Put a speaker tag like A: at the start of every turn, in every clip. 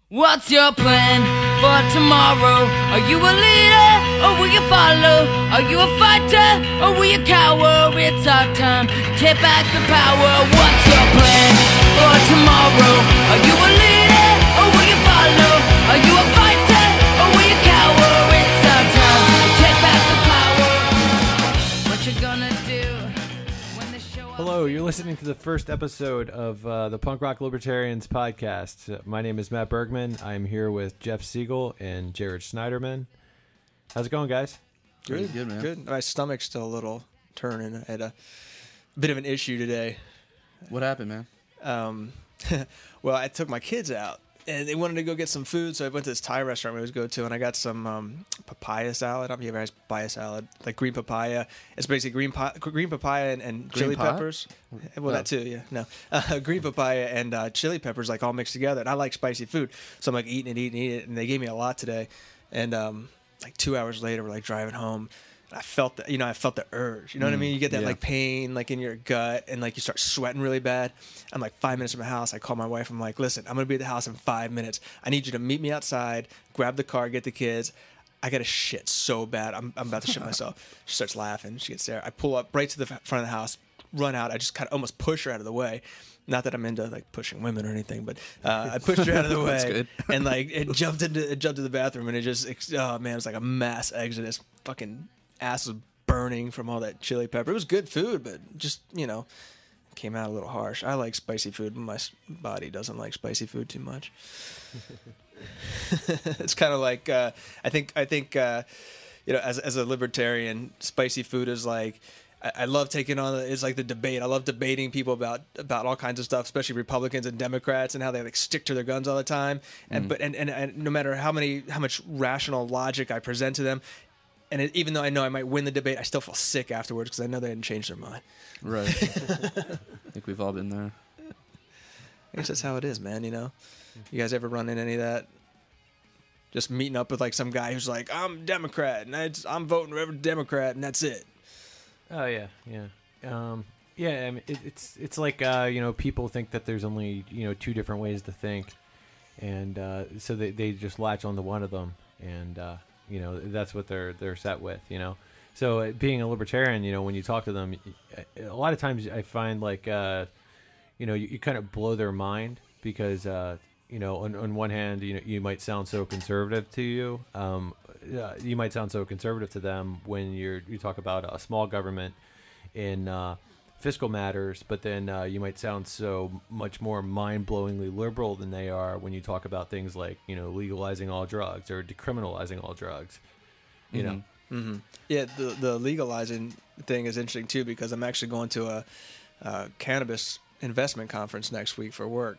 A: What's your plan for tomorrow? Are you a leader or will you follow? Are you a fighter or will you cower? It's our time to take back the power. What's your plan for tomorrow? Are you a leader or will you follow? Are you a fighter or will you cower? It's our time to take back the power. What you gonna do when the show...
B: Hello, you're listening to the first episode of the Punk Rock Libertarians podcast. My name is Matt Bergman. I'm here with Jeff Siegel and Jared Schneiderman. How's it going, guys?
C: Good, man. Good. My stomach's still a little turning. I had a bit of an issue today.
D: What happened, man?
C: Well, I took my kids out, and they wanted to go get some food, so I went to this Thai restaurant we always go to, and I got some papaya salad. I don't know if you ever had papaya salad, like green papaya. It's basically green papaya and chili peppers. Well, that too, yeah. No, green papaya and chili peppers, like all mixed together. And I like spicy food, so I'm like eating it, and they gave me a lot today. And like 2 hours later, we're like driving home. I felt the, I felt the urge. You know what I mean? You get that like pain, like in your gut, and like you start sweating really bad. I'm like 5 minutes from my house. I call my wife. I'm like, listen, I'm gonna be at the house in 5 minutes. I need you to meet me outside, grab the car, get the kids. I got to shit so bad. I'm about to shit myself. She starts laughing. She gets there. I pull up right to the front of the house, run out. I just kind of almost push her out of the way. Not that I'm into like pushing women or anything, but I pushed her out of the way.
D: That's good.
C: And like it jumped into the bathroom, and it just, oh man, it was like a mass exodus. Fucking ass was burning from all that chili pepper. It was good food, but just, came out a little harsh. I like spicy food, but my body doesn't like spicy food too much. It's kind of like I think as a libertarian, spicy food is like, I love taking on, it's like the debate. I love debating people about all kinds of stuff, especially Republicans and Democrats, and how they like stick to their guns all the time. And and no matter how much rational logic I present to them, and even though I know I might win the debate, I still feel sick afterwards because I know they didn't change their mind.
D: Right. I think we've all been there.
C: I guess that's how it is, man. You guys ever run into any of that? Just meeting up with like some guy who's like, I'm Democrat, and I'm voting for every Democrat, and that's it.
B: Oh yeah. I mean, it's like people think that there's only two different ways to think, and so they just latch on to one of them, and that's what they're set with. So being a libertarian, when you talk to them, a lot of times I find like you kind of blow their mind because on one hand you might sound so conservative to you. You might sound so conservative to them when you talk about a small government in fiscal matters, but then you might sound so much more mind-blowingly liberal than they are when you talk about things like legalizing all drugs or decriminalizing all drugs.
C: Mm-hmm. Yeah, the legalizing thing is interesting too, because I'm actually going to a cannabis investment conference next week for work.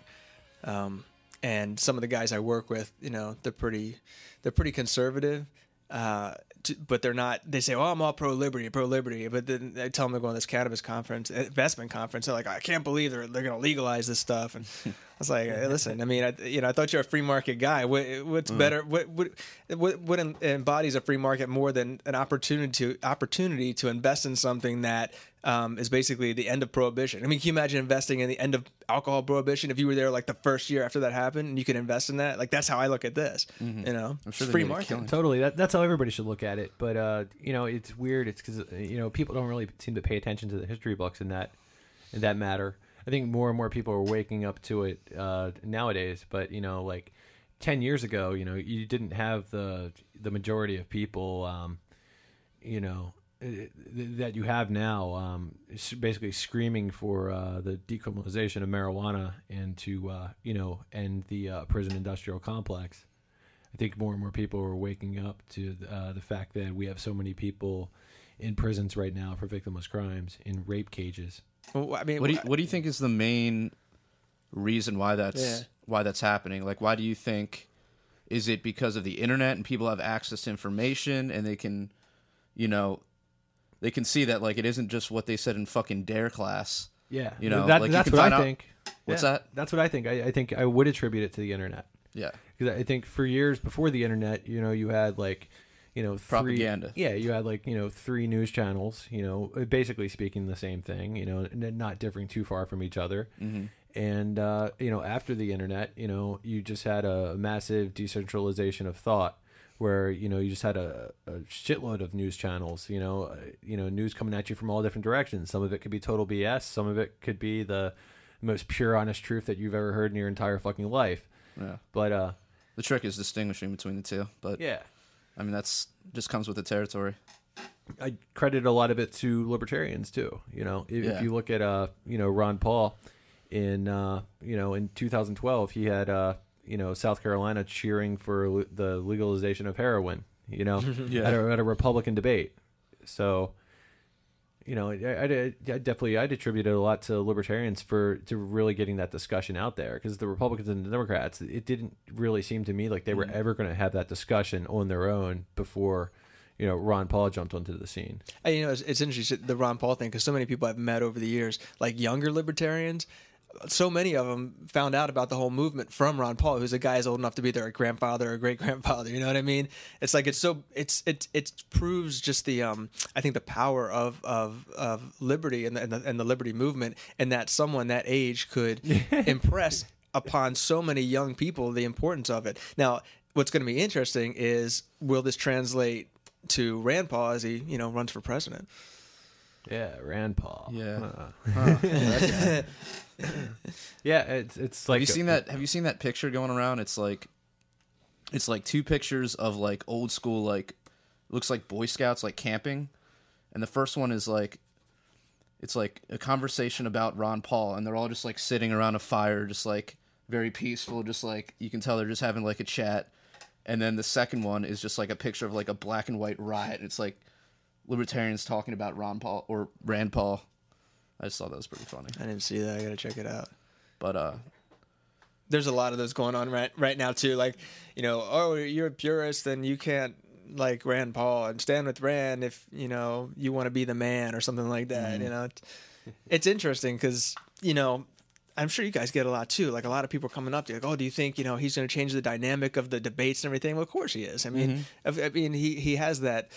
C: And some of the guys I work with, they're pretty conservative, but they're not. They say, "Oh, I'm all pro liberty," but then I tell them they're going to this cannabis conference, investment conference. They're like, "I can't believe they're going to legalize this stuff." And I was like, hey, "Listen, I mean, I thought you're a free market guy. What's better? What embodies a free market more than an opportunity to invest in something that is basically the end of prohibition? I mean, can you imagine investing in the end of alcohol prohibition if you were there like the first year after that happened and you could invest in that? Like, that's how I look at this.
D: I'm sure
C: free market.
B: Totally. That's how everybody should look at it. But it's weird. It's because people don't really seem to pay attention to the history books in that matter. I think more and more people are waking up to it nowadays. But like 10 years ago, you didn't have the majority of people, that you have now, basically screaming for the decriminalization of marijuana and to end the prison industrial complex. I think more and more people are waking up to the fact that we have so many people in prisons right now for victimless crimes in rape cages.
C: Well, I mean,
D: what do you think is the main reason why that's happening? Like, why do you think? Is it because of the internet and people have access to information and they can, they can see that like it isn't just what they said in fucking DARE class.
B: Yeah,
D: like
B: that's what I think.
D: What's that?
B: That's what I think. I think I would attribute it to the internet.
D: Yeah,
B: because I think for years before the internet, you had like
D: propaganda.
B: You had like 3 news channels, basically speaking the same thing, not differing too far from each other.
D: Mm-hmm.
B: And after the internet, you just had a massive decentralization of thought, where you just had a shitload of news channels. News coming at you from all different directions. Some of it could be total BS. Some of it could be the most pure, honest truth that you've ever heard in your entire fucking life.
D: Yeah.
B: But
D: the trick is distinguishing between the two. But
B: yeah,
D: I mean that's just comes with the territory.
B: I credit a lot of it to libertarians too. If you look at Ron Paul in 2012, he had South Carolina cheering for the legalization of heroin. At a Republican debate. So I'd attribute it a lot to libertarians to really getting that discussion out there, because the Republicans and the Democrats, it didn't really seem to me like they were ever going to have that discussion on their own before Ron Paul jumped onto the scene.
C: It's interesting, the Ron Paul thing, because so many people I've met over the years, like younger libertarians, so many of them found out about the whole movement from Ron Paul, who's a guy who's old enough to be their grandfather or great grandfather. You know what I mean? It's like it proves just the I think the power of liberty and the liberty movement, and that someone that age could impress upon so many young people the importance of it. Now, what's going to be interesting is, will this translate to Rand Paul as he runs for president?
B: Yeah, Rand Paul.
D: Yeah.
B: Yeah, it's like.
D: Have you seen that picture going around? It's like two pictures of like old school, like looks like Boy Scouts like camping, and the first one is like, it's like a conversation about Ron Paul, and they're all just like sitting around a fire, just like very peaceful, just like you can tell they're just having like a chat. And then the second one is just like a picture of like a black and white riot. It's like libertarians talking about Ron Paul or Rand Paul. I just thought that was pretty funny.
C: I didn't see that. I gotta check it out.
D: But
C: there's a lot of those going on right now too. Like, oh, you're a purist, then you can't like Rand Paul and stand with Rand if you want to be the man or something like that. It's interesting because I'm sure you guys get a lot too. Like a lot of people are coming up to you like, oh, do you think he's going to change the dynamic of the debates and everything? Well, of course he is. I mean, he has that.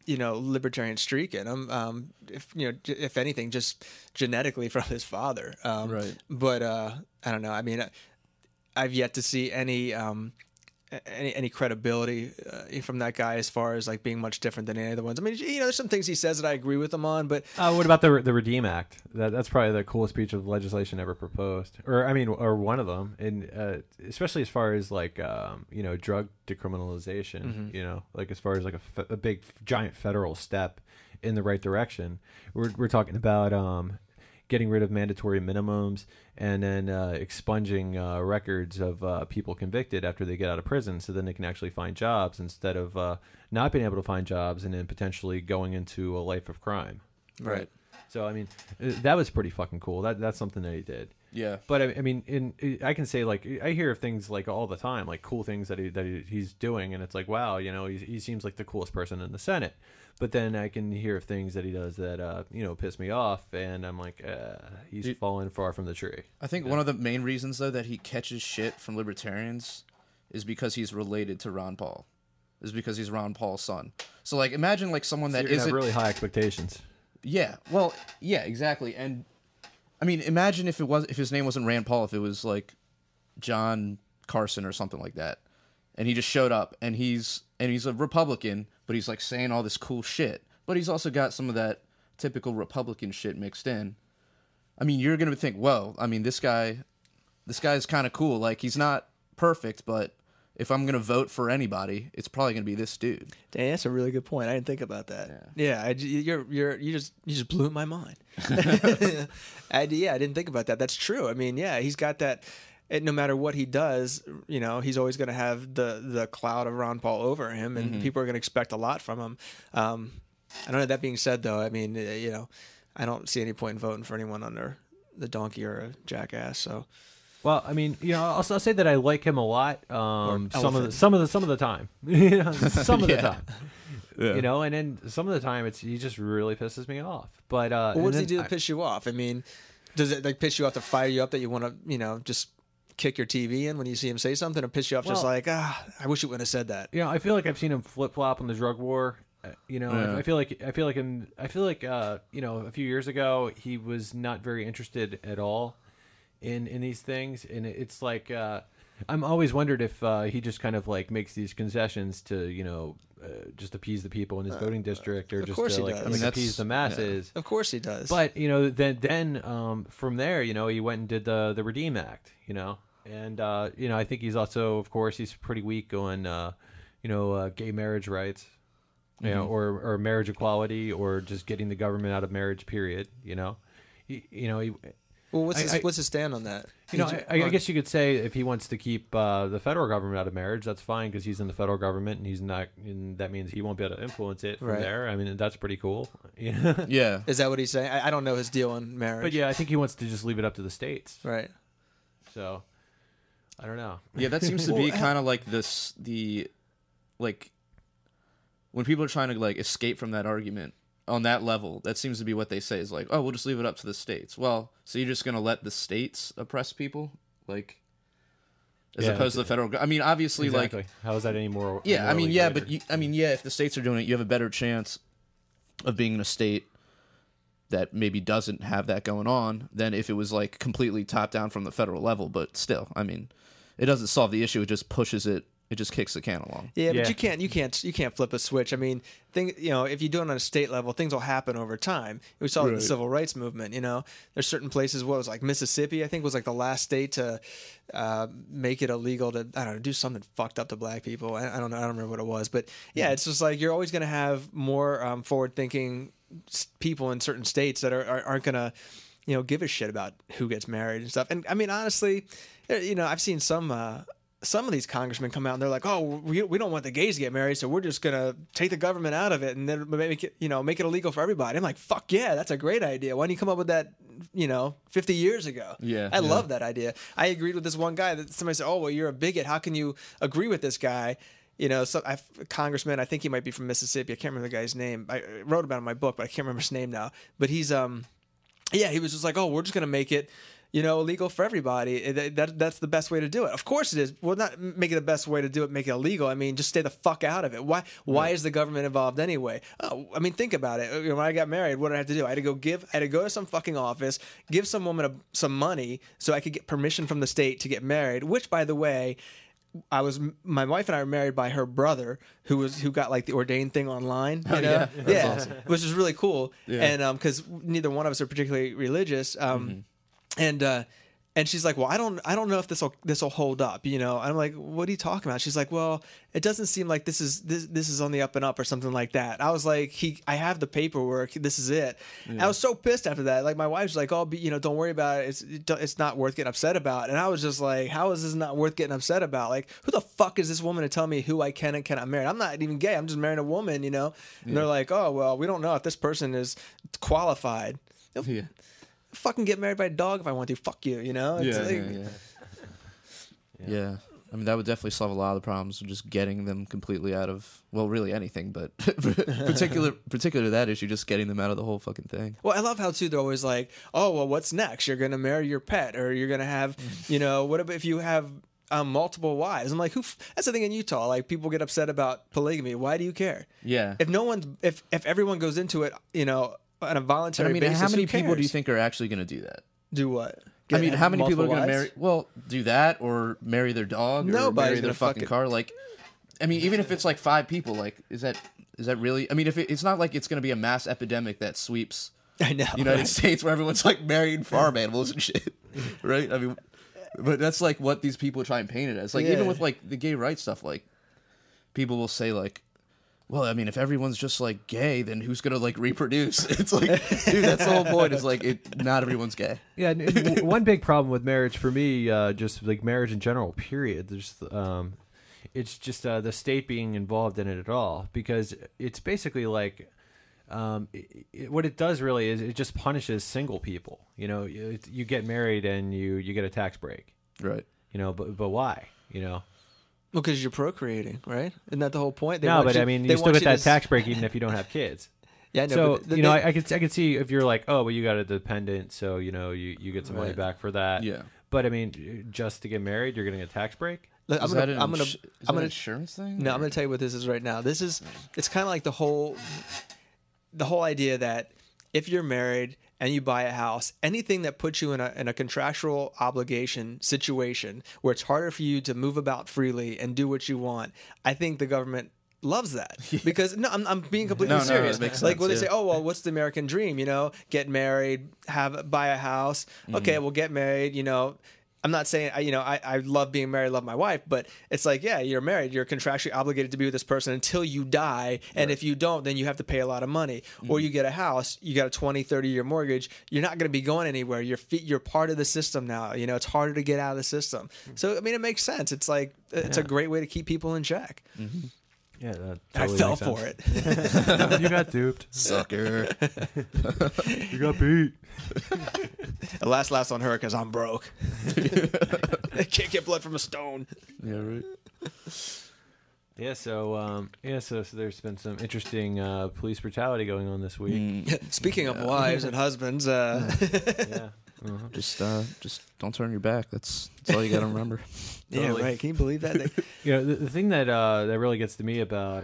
C: Libertarian streak in him. If anything, just genetically from his father.
D: Right.
C: But I don't know. I mean, I've yet to see any credibility from that guy as far as like being much different than any other ones. I mean, there's some things he says that I agree with him on, but
B: what about the Redeem Act? That's probably the coolest piece of legislation ever proposed, or one of them, and especially as far as like drug decriminalization. Like as far as like a big giant federal step in the right direction. We're talking about getting rid of mandatory minimums, and then expunging records of people convicted after they get out of prison, so then they can actually find jobs instead of not being able to find jobs and then potentially going into a life of crime.
C: Right.
B: So I mean, that was pretty fucking cool. That's something that he did.
D: Yeah.
B: But I mean, I can say like I hear of things like all the time, like cool things that he's doing, and it's like, wow, he seems like the coolest person in the Senate. But then I can hear of things that he does that piss me off, and I'm like, he's fallen far from the tree.
D: I think one of the main reasons though that he catches shit from libertarians is because he's related to Ron Paul. Is because he's Ron Paul's son. So like, imagine like someone that
B: isn't really high expectations.
D: Yeah. Well, yeah, exactly. And I mean, imagine if his name wasn't Rand Paul, if it was like John Carson or something like that, and he just showed up, and he's a Republican, but he's like saying all this cool shit, but he's also got some of that typical Republican shit mixed in. I mean, you're gonna think, whoa, I mean, this guy's kind of cool. Like, he's not perfect, but if I'm gonna vote for anybody, it's probably gonna be this dude.
C: Dang, that's a really good point. I didn't think about that. Yeah, you just blew my mind. I didn't think about that. That's true. I mean, yeah, he's got that. No matter what he does, he's always going to have the cloud of Ron Paul over him, and people are going to expect a lot from him. I don't know. That being said, though, I mean, I don't see any point in voting for anyone under the donkey or a jackass. So.
B: Well, I mean, I'll say that I like him a lot. Some of the time, some of the time, and then some of the time he just really pisses me off. But
C: what does he do to piss you off? I mean, does it like piss you off to fire you up that you want to, just kick your TV in when you see him say something, or piss you off just like, I wish you wouldn't have said that?
B: I feel like I've seen him flip flop on the drug war. I feel like a few years ago he was not very interested at all in these things, and it's like I'm always wondered if he just kind of like makes these concessions to just appease the people in his voting district, or just to like appease the masses.
C: Of course he does.
B: But then from there, he went and did the Redeem Act, and I think he's also, of course, he's pretty weak on gay marriage rights, or marriage equality, or just getting the government out of marriage. Period.
C: Well, what's his stand on that?
B: I guess you could say if he wants to keep the federal government out of marriage, that's fine, because he's in the federal government and he's not, and that means he won't be able to influence it from there. I mean, that's pretty cool.
D: Yeah.
C: Is that what he's saying? I don't know his deal on marriage.
B: But yeah, I think he wants to just leave it up to the states.
C: Right.
B: So, I don't know.
D: Yeah, that seems to be kind of like when people are trying to like escape from that argument on that level, that seems to be what they say is like, oh, we'll just leave it up to the states. Well, so you're just going to let the states oppress people? Like, as opposed to the federal government? I mean, obviously,
B: exactly.
D: like...
B: How is that any more...
D: Yeah, I mean, yeah, but... if the states are doing it, you have a better chance of being in a state that maybe doesn't have that going on than if it was, like, completely top-down from the federal level. But still, I mean, it doesn't solve the issue. It just pushes it. It just kicks the can along.
C: Yeah, but you can't flip a switch. I mean, if you do it on a state level, things will happen over time. We saw it in the civil rights movement. There's certain places. What was like Mississippi? I think was like the last state to make it illegal to do something fucked up to black people. I don't know. I don't remember what it was, but yeah, it's just like you're always going to have more forward-thinking people in certain states that aren't going to give a shit about who gets married and stuff. And I mean, honestly, I've seen some of these congressmen come out and they're like, oh, we don't want the gays to get married, so we're just going to take the government out of it and then make it illegal for everybody. I'm like, fuck yeah, that's a great idea. Why didn't you come up with that, 50 years ago?
D: Yeah.
C: I love that idea. I agreed with this one guy that somebody said, oh, well, you're a bigot. How can you agree with this guy? A congressman, I think he might be from Mississippi. I can't remember the guy's name. I wrote about it in my book, but I can't remember his name now. But he's, he was just like, oh, we're just going to make it, illegal for everybody. That's the best way to do it. Of course it is. Well, not make it the best way to do it, make it illegal. I mean, just stay the fuck out of it. Why is the government involved anyway? Oh, I mean, think about it. When I got married, what did I have to do? I had to go to some fucking office, give some woman some money so I could get permission from the state to get married, which, by the way, my wife and I were married by her brother, who got like the ordained thing online,
D: That's awesome.
C: Which is really cool.
D: Yeah.
C: And because neither one of us are particularly religious, and she's like, well, I don't know if this will hold up, And I'm like, what are you talking about? She's like, well, it doesn't seem like this is on the up and up or something like that. I was like, I have the paperwork. This is it. Yeah. I was so pissed after that. Like my wife's like, oh, don't worry about it. It's not worth getting upset about. And I was just like, how is this not worth getting upset about? Like, who the fuck is this woman to tell me who I can and cannot marry? I'm not even gay. I'm just marrying a woman, And they're like, oh, well, we don't know if this person is qualified.
D: Yeah.
C: Fucking get married by a dog if I want to. Fuck you, It's
D: Yeah. I mean, that would definitely solve a lot of the problems of just getting them completely out of, well, really anything, but particular that issue, just getting them out of the whole fucking thing.
C: Well, I love how, too, they're always like, oh, well, what's next? You're going to marry your pet, or you're going to have, what if you have multiple wives? I'm like, that's the thing in Utah. Like, people get upset about polygamy. Why do you care?
D: Yeah.
C: If everyone goes into it, on a voluntary basis,
D: how many people do you think are actually going to do that?
C: Do what?
D: How many people are going to marry? Well, do that or marry their dog or marry their fucking car? Like, I mean, even if it's like 5 people, like, is that really? I mean, if it's not like it's going to be a mass epidemic that sweeps United States where everyone's like marrying farm animals and shit, right? I mean, but that's like what these people try and paint it as. Like, even with like the gay rights stuff, like people will say like, well, I mean, if everyone's just like gay, then who's gonna like reproduce? It's like, dude, that's the whole point. Is like, not everyone's gay.
B: Yeah, and one big problem with marriage for me, just like marriage in general, period. There's, it's just the state being involved in it at all, because it's basically like, what it does really is it just punishes single people. You get married and you get a tax break,
D: right?
B: But why?
C: Well, because you're procreating, right? Isn't that the whole point?
B: I mean, you still get that tax break even if you don't have kids.
C: Yeah, no.
B: So I could see if you're like, oh, well, you got a dependent, so you get some money back for that.
D: Yeah.
B: But I mean, just to get married, you're getting a tax break.
C: Look,
D: is that an insurance thing?
C: No, I'm going to tell you what this is right now. It's kind of like the whole idea that if you're married and you buy a house, anything that puts you in a contractual obligation situation where it's harder for you to move about freely and do what you want, I think the government loves that. Because no, I'm being completely serious.
D: It makes
C: like
D: sense,
C: when they say, oh well, what's the American dream? You know, get married, buy a house. Okay, we'll get married. You know, I'm not saying I love being married, love my wife, but it's like, yeah, you're married, you're contractually obligated to be with this person until you die, and if you don't, then you have to pay a lot of money. Or you get a house, you got a 20-30 year mortgage, you're not going to be going anywhere. You're part of the system now. You know, it's harder to get out of the system. So I mean, it makes sense. It's like it's a great way to keep people in check.
B: Yeah, that
C: I
B: totally
C: fell
B: makes
C: for
B: sense.
C: it.
B: You got duped.
D: Sucker.
B: You got beat.
C: The last laugh's on her because I'm broke. I can't get blood from a stone.
B: Yeah, right. Yeah, so so there's been some interesting police brutality going on this week.
C: Speaking of wives and husbands,
B: Yeah.
D: Just don't turn your back. That's all you got to remember.
C: yeah, right. Can you believe that?
B: You know, the thing that that really gets to me about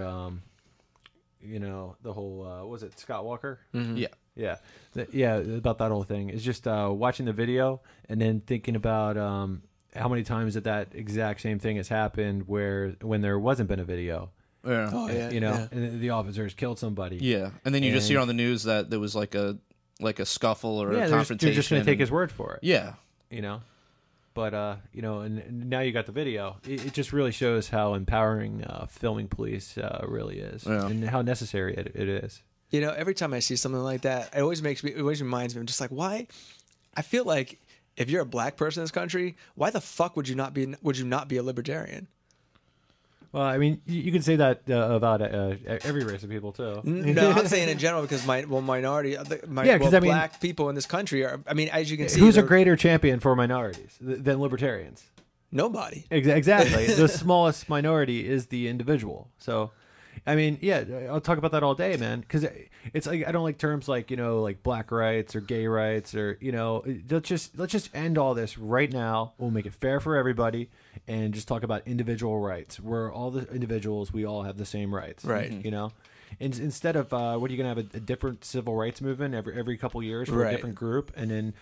B: the whole was it Scott Walker?
D: Yeah.
B: Yeah, about that whole thing is just watching the video and then thinking about how many times that exact same thing has happened when there wasn't been a video.
D: Yeah.
C: Oh yeah,
B: And the officers killed somebody.
D: Yeah, and then you just hear on the news that there was like a scuffle or a confrontation.
B: They're just going to take his word for it.
D: Yeah.
B: But and now you got the video. It just really shows how empowering filming police really is, and how necessary it is.
C: You know, every time I see something like that, it always reminds me. I'm just like, why? I feel like if you're a black person in this country, why the fuck would you not be a libertarian?
B: Well, I mean, you can say that about every race of people too.
C: No, I'm saying in general because black people in this country are. I mean, as you can see,
B: who's a greater champion for minorities than libertarians?
C: Nobody.
B: Exactly. The smallest minority is the individual. So, I mean, yeah, I'll talk about that all day, man. Because it's like I don't like terms like like black rights or gay rights or let's just end all this right now. We'll make it fair for everybody and just talk about individual rights. We're all the individuals. We all have the same rights,
C: right?
B: And instead of what are you gonna have a different civil rights movement every couple years for a different group, and then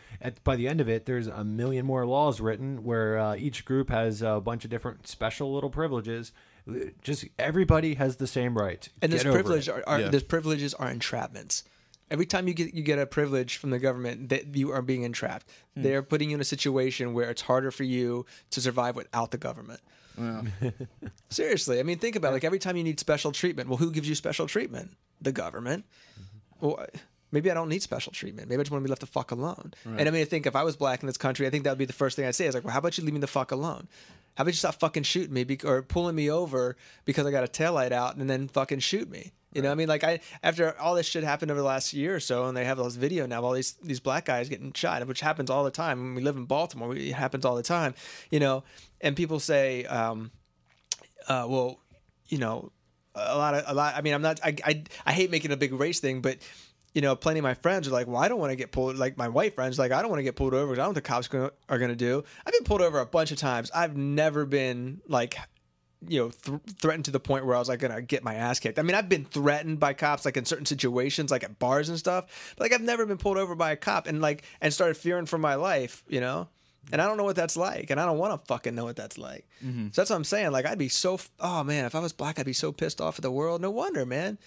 B: by the end of it, there's a million more laws written where each group has a bunch of different special little privileges. Just everybody has the same rights,
C: and these privileges are entrapments. Every time you get a privilege from the government, that you are being entrapped. They're putting you in a situation where it's harder for you to survive without the government. Yeah. Seriously, I mean, think about it. Like every time you need special treatment. Well, who gives you special treatment? The government. Well, maybe I don't need special treatment. Maybe I just want to be left the fuck alone. Right. And I mean, I think if I was black in this country, I think that would be the first thing I'd say. Is like, well, how about you leave me the fuck alone? How about you stop fucking shooting me or pulling me over because I got a taillight out and then fucking shoot me? You know what I mean? Like after all this shit happened over the last year or so, and they have this video now of all these black guys getting shot, which happens all the time. When we live in Baltimore, it happens all the time, and people say, a lot. I mean, I hate making a big race thing, but plenty of my friends are like, well, I don't want to get pulled. Like my white friends, like I don't want to get pulled over because I don't know what the cops are going to do. I've been pulled over a bunch of times. I've never been like, threatened to the point where I was like going to get my ass kicked. I mean, I've been threatened by cops like in certain situations, like at bars and stuff, but like I've never been pulled over by a cop and started fearing for my life, And I don't know what that's like, and I don't want to fucking know what that's like. Mm-hmm. So that's what I'm saying. Like, I'd be oh man, if I was black, I'd be so pissed off at the world. No wonder, man.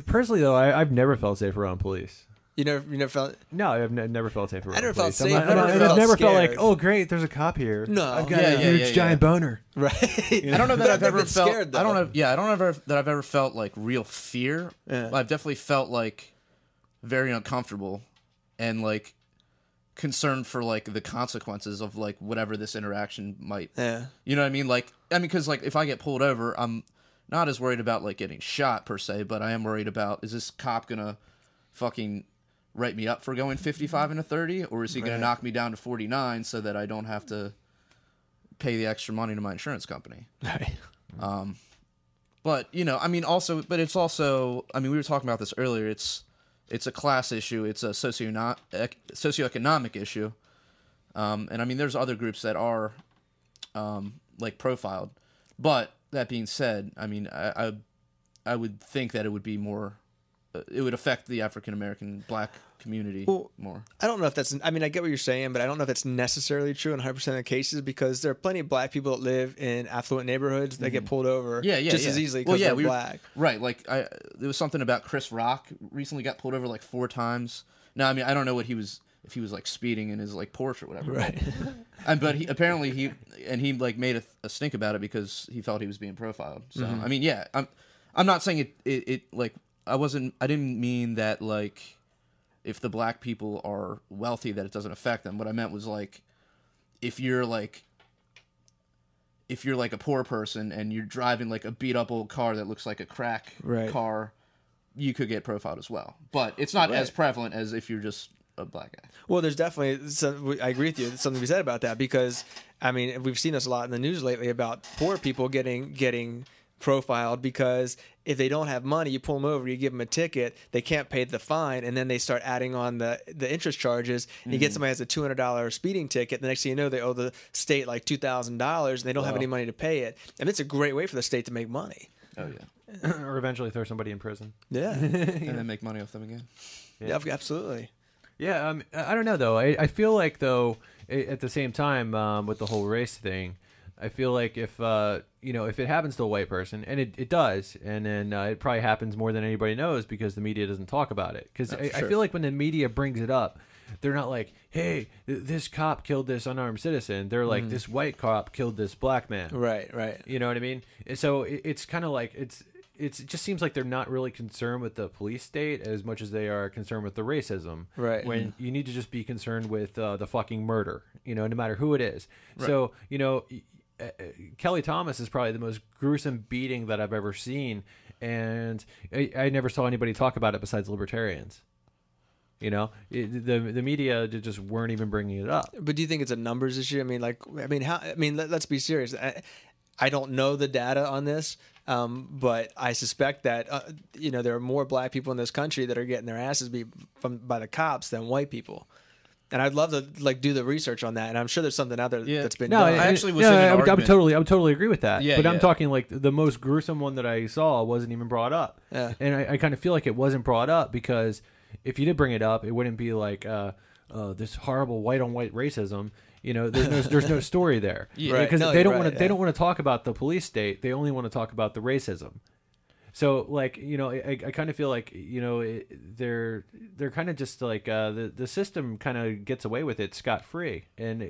B: Personally, though, I've never felt safe around police.
C: You never felt?
B: No, I've never felt safe around police.
C: I never felt safe.
B: I've never felt like, oh great, there's a cop here.
C: No,
B: I've got a huge giant boner.
C: Right.
D: I don't know that I've ever felt
C: scared, though.
D: I don't know that I've ever felt like real fear. Yeah. I've definitely felt like very uncomfortable and like concerned for like the consequences of like whatever this interaction might.
C: Yeah.
D: You know what I mean? Like, because like if I get pulled over, I'm not as worried about like getting shot per se, but I am worried about, is this cop gonna fucking write me up for going 55 and a 30, or is he gonna knock me down to 49 so that I don't have to pay the extra money to my insurance company?
C: Right.
D: But I mean, but it's also, I mean, we were talking about this earlier. It's a class issue. It's a socioeconomic issue. And I mean, there's other groups that are like profiled. But that being said, I mean, I would think that it would be more it would affect the African American black community more.
C: I don't know if that's, I mean, I get what you're saying, but I don't know if that's necessarily true in 100% of the cases, because there are plenty of black people that live in affluent neighborhoods that get pulled over just as easily because they're black.
D: Right. Like, there was something about Chris Rock recently got pulled over like 4 times. Now, I mean, I don't know what he was, if he was like speeding in his like Porsche or whatever.
C: Right.
D: But he apparently he like made a stink about it because he felt he was being profiled. So, I mean, yeah, I'm not saying it like, I didn't mean that like, if the black people are wealthy that it doesn't affect them. What I meant was like, if you're like a poor person and you're driving like a beat up old car that looks like a crack car, you could get profiled as well. But it's not as prevalent as if you're just a black guy.
C: Well, there's definitely I agree with you. There's something to be said about that, because I mean, we've seen this a lot in the news lately about poor people getting profiled, because if they don't have money, you pull them over, you give them a ticket, they can't pay the fine, and then they start adding on the interest charges, and you get somebody who has a $200 speeding ticket, the next thing you know, they owe the state like $2,000 and they don't have any money to pay it. And it's a great way for the state to make money.
D: Oh yeah.
B: Or eventually throw somebody in prison.
C: Yeah.
D: And then make money off them again.
C: Yeah, absolutely.
B: Yeah, I don't know though. I feel like though, at the same time, with the whole race thing, I feel like if if it happens to a white person, and it does, and then it probably happens more than anybody knows because the media doesn't talk about it. Because I feel like when the media brings it up, they're not like, hey, this cop killed this unarmed citizen. They're like, this white cop killed this black man.
C: Right, right.
B: You know what I mean? And so it's kind of like it just seems like they're not really concerned with the police state as much as they are concerned with the racism.
C: Right.
B: When you need to just be concerned with the fucking murder, no matter who it is. Right. So, Kelly Thomas is probably the most gruesome beating that I've ever seen. And I never saw anybody talk about it besides libertarians. The media just weren't even bringing it up.
C: But do you think it's a numbers issue? Let's be serious. I don't know the data on this, but I suspect that there are more black people in this country that are getting their asses beat by the cops than white people. And I'd love to do the research on that, and I'm sure there's something out there that's been done.
B: I actually was in an argument. I would totally agree with that. Yeah, but I'm talking like the most gruesome one that I saw wasn't even brought up. Yeah. And I kind of feel like it wasn't brought up because if you did bring it up, it wouldn't be like this horrible white on white racism. There's no story there. Yeah, because they don't want to talk about the police state. They only want to talk about the racism. So I kind of feel like they're kind of just like the system kind of gets away with it scot free, and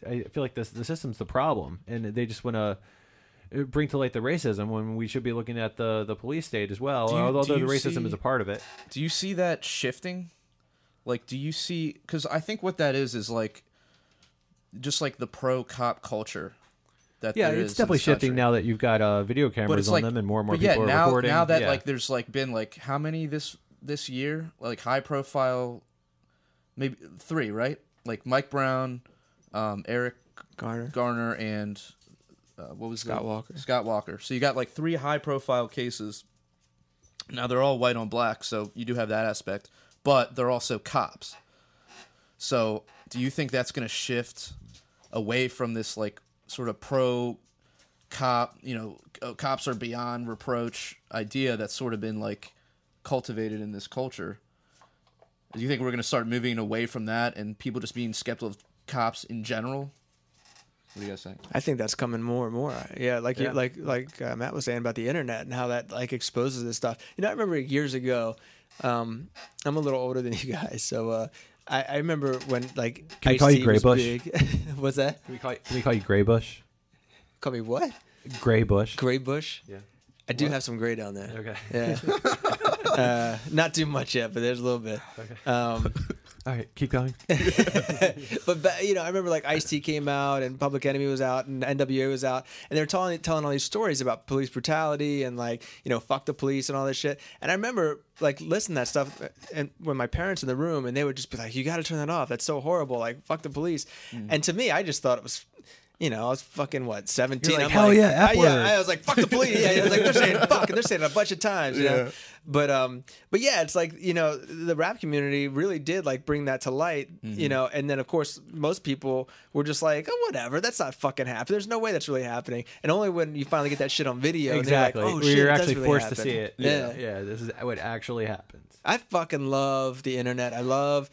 B: I feel like the system's the problem, and they just want to bring to light the racism when we should be looking at the police state as well. Although the racism is a part of it.
D: Do you see that shifting? Like, do you see? Because I think what that is like just like the pro cop culture.
B: It's definitely shifting now that you've got video cameras on them and more people are recording.
D: Now that there's been how many this year, like high profile, maybe 3, right? Like Mike Brown, Eric Garner, and what was
C: Scott Walker.
D: Scott Walker. So you got 3 high profile cases. Now they're all white on black, so you do have that aspect, but they're also cops. So do you think that's going to shift away from this sort of pro cop, cops are beyond reproach idea that's sort of been cultivated in this culture? Do you think we're going to start moving away from that and people just being skeptical of cops in general? What do you guys think?
C: I think that's coming more and more. Yeah, like Matt was saying about the internet and how that exposes this stuff. I remember years ago. I'm a little older than you guys, so I remember when
B: Can we call you Gray Bush?
C: What's that?
B: Can we call you Gray Bush?
C: Call me what?
B: Gray Bush.
C: Gray Bush?
B: Yeah.
C: I do have some gray down there.
B: Okay.
C: Yeah. Not too much yet, but there's a little bit.
B: Okay. All right, keep going.
C: But I remember Ice-T came out and Public Enemy was out and NWA was out, and they were telling all these stories about police brutality and fuck the police and all this shit. And I remember listening to that stuff and when my parents in the room, and they would just be like, you got to turn that off. That's so horrible. Fuck the police. And to me, I just thought it was you know, I was fucking what 17.
B: You're like,
C: I'm
B: hell
C: like,
B: yeah, F word.
C: I was like, fuck the police. Yeah, I was like, they're saying fuck, and they're saying it a bunch of times. You know? But yeah, it's like, you know, the rap community really did like bring that to light. You know, and then of course most people were just like, oh whatever, that's not fucking happening. There's no way that's really happening. And only when you finally get that shit on video,
B: exactly,
C: and they're like, oh
B: where
C: shit,
B: you're
C: it does
B: actually
C: really
B: forced
C: happen.
B: to see it. Yeah, this is what actually happens.
C: I fucking love the internet. I love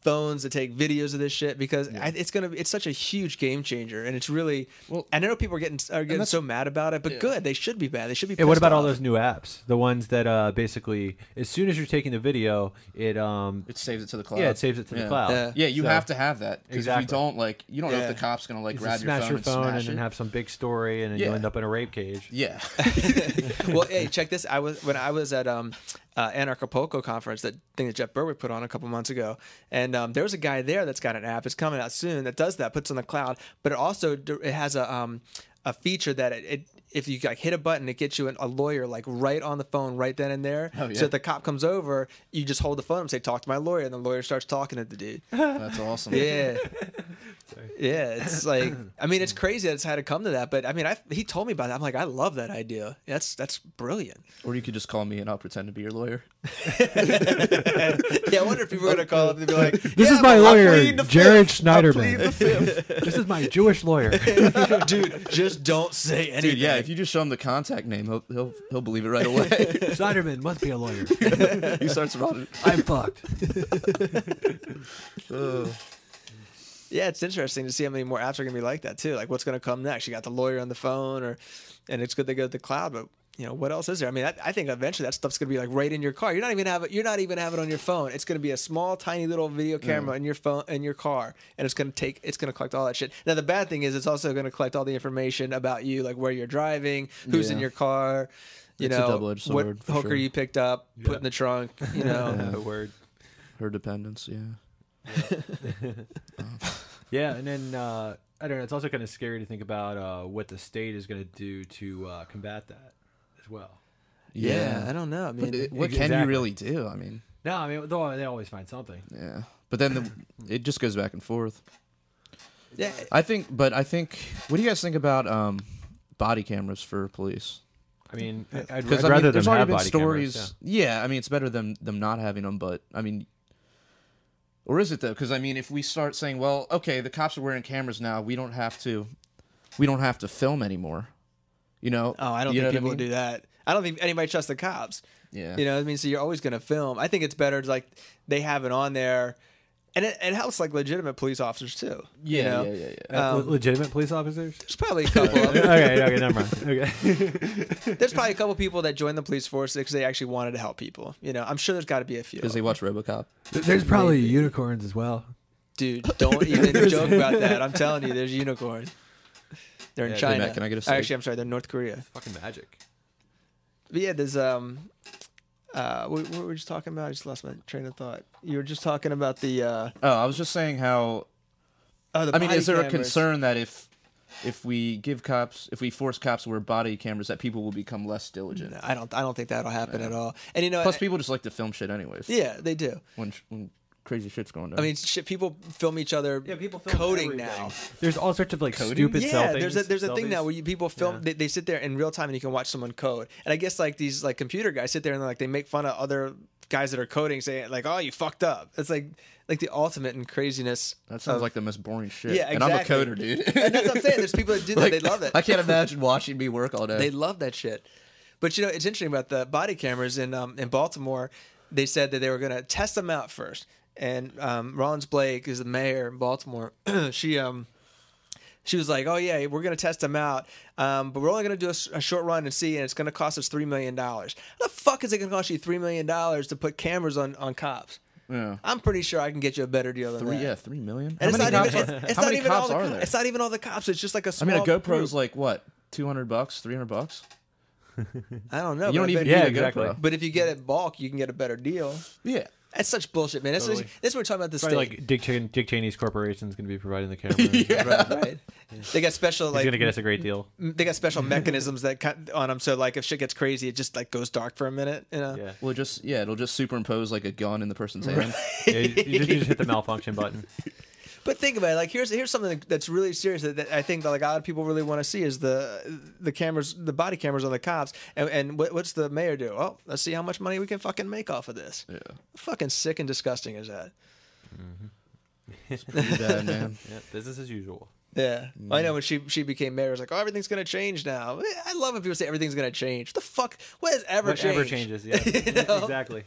C: phones that take videos of this shit because it's such a huge game changer, and it's really. Well, I know people are getting so mad about it, but good. They should be bad. They should be.
B: Yeah, what about
C: off.
B: all those new apps? The ones that basically, as soon as you're taking the video, it
D: saves it to the cloud.
B: Yeah, it saves it to the cloud.
D: Yeah, you have to have that.
B: Exactly.
D: If you don't, like, you don't know if the cop's gonna like grab
B: smash your phone
D: smash
B: and then have some big story, and then you end up in a rape cage.
D: Yeah.
C: Well, hey, check this. When I was at Anarchapulco conference, that thing that Jeff Berwick put on a couple months ago, and there was a guy there that's got an app. It's coming out soon that does that, puts it on the cloud, but it has a feature that if you like hit a button, it gets you a lawyer like right on the phone right then and there.
D: Oh, yeah.
C: So if the cop comes over, you just hold the phone and say, "Talk to my lawyer," and the lawyer starts talking to the dude.
D: That's awesome.
C: Yeah. Yeah, it's like, I mean, it's crazy that it's had to come to that, but I mean, he told me about it. I'm like, I love that idea. That's brilliant.
D: Or you could just call me and I'll pretend to be your lawyer.
C: Yeah, I wonder if people are gonna call up and be like,
B: "This is my lawyer, Jared Schneiderman. This is my Jewish lawyer."
C: Dude, just don't say anything.
D: Dude, yeah, if you just show him the contact name, he'll believe it right away.
B: Schneiderman must be a lawyer.
D: He starts running.
B: I'm fucked.
C: Yeah, it's interesting to see how many more apps are going to be like that too. Like, what's going to come next? You got the lawyer on the phone, and it's good they go to the cloud. But you know, what else is there? I mean, I think eventually that stuff's going to be like right in your car. You're not even have it on your phone. It's going to be a small, tiny little video camera in your phone in your car, and it's going to collect all that shit. Now, the bad thing is, it's also going to collect all the information about you, like where you're driving, who's in your car.
D: It's a double-edged sword,
C: what hooker you picked up, put in the trunk. You know,
B: Word.
D: Her dependence. Yeah.
B: Yeah, and then I don't know. It's also kind of scary to think about what the state is going to do to combat that as well.
C: Yeah, I don't know. I mean,
D: what can you really do? I mean,
B: no, I mean they always find something.
D: Yeah, but then it just goes back and forth.
C: Yeah,
D: I think. What do you guys think about body cameras for police?
B: I mean, I'd rather
D: there's
B: them
D: already
B: have
D: been
B: body
D: stories.
B: cameras,
D: Yeah, I mean, it's better than them not having them, but I mean. Or is it though? Because I mean, if we start saying, "Well, okay, the cops are wearing cameras now. We don't have to film anymore," you know?
C: Oh, I don't think people will do that. I don't think anybody trusts the cops.
D: Yeah,
C: you know what I mean. So you're always going to film. I think it's better to like they have it on there, and it helps like legitimate police officers too.
D: Yeah,
C: you know?
D: yeah.
B: Legitimate police officers?
C: There's probably a couple of them.
B: Okay, never mind. Okay.
C: There's probably a couple people that joined the police force because they actually wanted to help people. You know, I'm sure there's got to be a few.
D: Because they watch RoboCop.
B: There's probably unicorns as well.
C: Dude, don't even joke about that. I'm telling you, there's unicorns. They're in China.
D: Matt, can I get a steak?
C: Actually, I'm sorry, they're in North Korea.
B: Fucking magic.
C: But yeah, there's what were we just talking about? I just lost my train of thought. You were just talking about the.
D: I was just saying how.
C: The
D: I mean, is there
C: cameras.
D: a concern that if we force cops to wear body cameras, that people will become less diligent?
C: No, I don't think that'll happen at all. And you know,
D: plus people just like to film shit anyways.
C: Yeah, they do.
D: When crazy shit's going down.
C: I mean, people film each other. Yeah,
B: people film
C: coding
B: everything.
C: now.
B: There's all sorts of like
D: Coding?
B: stupid
C: Yeah,
B: selfies.
C: there's a thing now where people film. They sit there in real time and you can watch someone code. And I guess like these like computer guys sit there and like they make fun of other guys that are coding, saying like, "Oh, you fucked up." It's like the ultimate in craziness.
D: That sounds like the most boring shit.
C: Yeah, exactly.
D: And I'm a coder, dude.
C: And that's what I'm saying. There's people that do that.
D: Like,
C: They love it.
D: I can't imagine watching me work all day.
C: They love that shit. But you know, it's interesting about the body cameras in Baltimore. They said that they were going to test them out first. And Rollins Blake is the mayor in Baltimore. She was like, "Oh yeah, we're going to test them out, but we're only going to do a short run and see, and it's going to cost us $3 million. How the fuck is it going to cost you $3 million to put cameras on cops?
D: Yeah.
C: I'm pretty sure I can get you a better deal than that.
D: Yeah, $3 million.
C: And
D: How many cops are there?
C: It's not even all the cops. It's just like a
D: I
C: small.
D: mean, a GoPro's
C: group.
D: like what, $200, $300?
C: I don't know.
D: You don't even
B: Yeah,
D: need a
B: exactly.
D: GoPro.
C: But if you get it bulk, you can get a better deal.
D: Yeah.
C: That's such bullshit, man. That's what we're talking about. This
B: Probably
C: state.
B: like Dick Cheney's corporation is going to be providing the camera.
C: Right. They got special
B: He's
C: like
B: going to get us a great deal.
C: they got special mechanisms that cut on them, so like if shit gets crazy, it just like goes dark for a minute. You know.
B: Yeah.
D: Well, it'll just superimpose like a gun in the person's hand.
B: Yeah, you just hit the malfunction button.
C: But think about it. Like here's something that's really serious that I think that like a lot of people really want to see is the cameras, the body cameras on the cops, and what's the mayor do? Oh, let's see how much money we can fucking make off of this. Yeah. How fucking sick and disgusting is that?
D: It's pretty bad, man.
B: Yeah, business as usual.
C: Yeah, I know when she became mayor, it was like, oh, everything's gonna change now. I love when people say everything's gonna change. What the fuck? What has ever changed?
B: Whatever changes, yeah,
C: You know?
B: Exactly.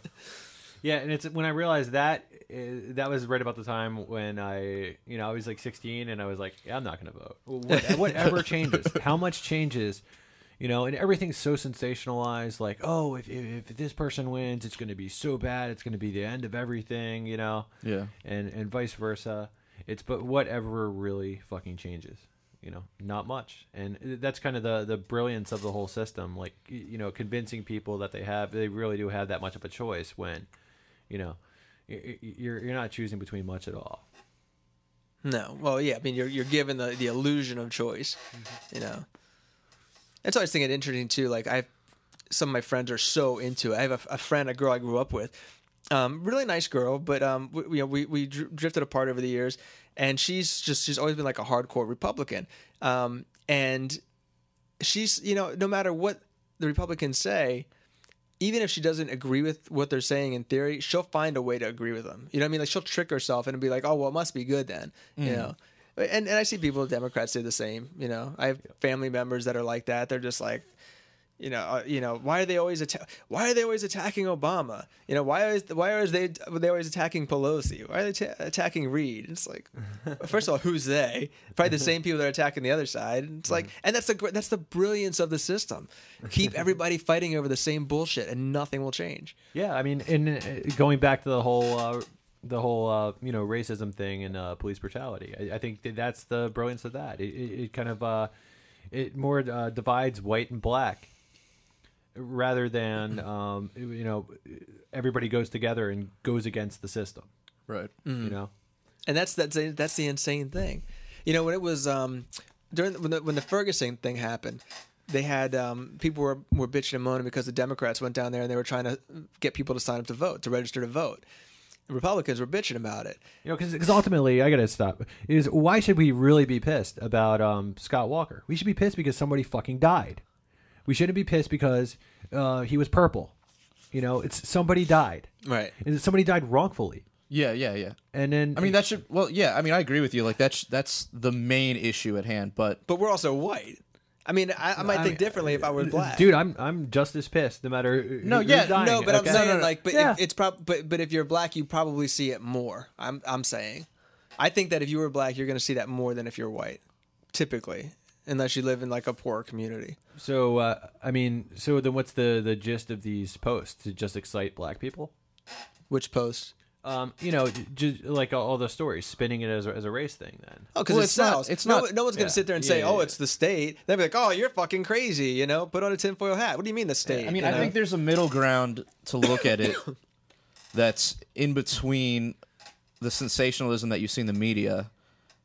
B: Yeah, and it's when I realized that that was right about the time when I was like 16, and I was like, yeah, I'm not gonna vote. Whatever changes, how much changes, and everything's so sensationalized. Like, oh, if this person wins, it's gonna be so bad. It's gonna be the end of everything. Yeah, and vice versa. But whatever really fucking changes, not much. And that's kind of the brilliance of the whole system. Like, convincing people that they really do have that much of a choice when, you're not choosing between much at all.
C: No. Well, yeah. I mean, you're given the illusion of choice, That's always thinking interesting too. Like some of my friends are so into it. I have a girl I grew up with. Really nice girl, but we drifted apart over the years, and she's always been like a hardcore Republican, and she's no matter what the Republicans say, even if she doesn't agree with what they're saying in theory, she'll find a way to agree with them. You know what I mean? Like she'll trick herself and be like, oh well, it must be good then, And I see people, Democrats, do the same. I have family members that are like that. They're just like, why are they always attacking Obama? Why are they always attacking Pelosi? Why are they attacking Reid? It's like, first of all, who's they? Probably the same people that are attacking the other side. It's like, and that's the brilliance of the system. Keep everybody fighting over the same bullshit, and nothing will change.
B: Yeah, I mean, and going back to the whole racism thing and police brutality, I think that's the brilliance of that. It kind of it more divides white and black, rather than everybody goes together and goes against the system,
D: right?
C: And that's the insane thing. When it was when the Ferguson thing happened, they had people were bitching and moaning because the Democrats went down there and they were trying to get people to sign up to vote, to register to vote. The Republicans were bitching about it.
B: Because ultimately, I gotta stop. Why should we really be pissed about Scott Walker? We should be pissed because somebody fucking died. We shouldn't be pissed because he was purple. It's somebody died.
C: Right.
B: And somebody died wrongfully.
D: Yeah.
B: And then
D: I mean that should I mean I agree with you. Like that's the main issue at hand. But
C: we're also white. I mean, I might think differently if I were black.
B: Dude, I'm just as pissed no matter who's dying.
C: No, but okay. I'm saying
B: but
C: but if you're black, you probably see it more. I'm saying, I think that if you were black, you're going to see that more than if you're white, typically, unless you live in like a poor community.
B: So so then what's the gist of these posts? To just excite black people?
C: Which posts?
B: Just like all the stories, spinning it as a race thing. Then
C: because it sells. No one's going to sit there and say, it's the state. They'll be like, oh, you're fucking crazy. Put on a tinfoil hat. What do you mean the state?
D: I mean, I think there's a middle ground to look at it that's in between the sensationalism that you see in the media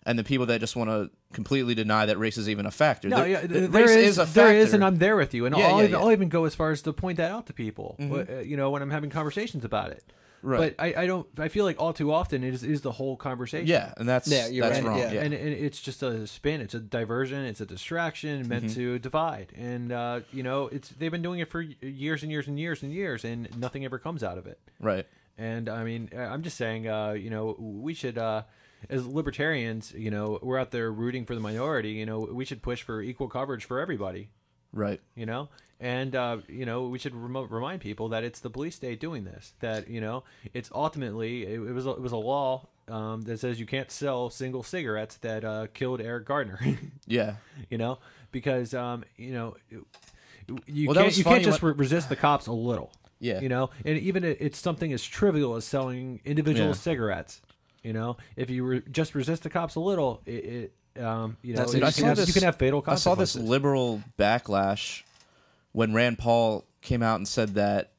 D: and the people that just want to completely deny that race is even a factor.
B: No,
D: race is a factor.
B: There is, and I'm there with you. And I'll even go as far as to point that out to people. When I'm having conversations about it.
D: Right.
B: But I feel like all too often it is the whole conversation.
D: Yeah, and that's right. Wrong.
C: Yeah.
B: And it's just a spin. It's a diversion. It's a distraction meant to divide. And they've been doing it for years and years and years and years, and nothing ever comes out of it.
D: Right.
B: And I mean, I'm just saying, we should, as libertarians, we're out there rooting for the minority. We should push for equal coverage for everybody.
D: Right.
B: And we should remind people that it's the police state doing this. That it's ultimately it was a law that says you can't sell single cigarettes that killed Eric Gardner.
D: Yeah.
B: Because you can't just resist the cops a little.
D: Yeah.
B: And even it's something as trivial as selling individual cigarettes. If you just resist the cops a little, you can have fatal consequences.
D: I saw this liberal backlash when Rand Paul came out and said that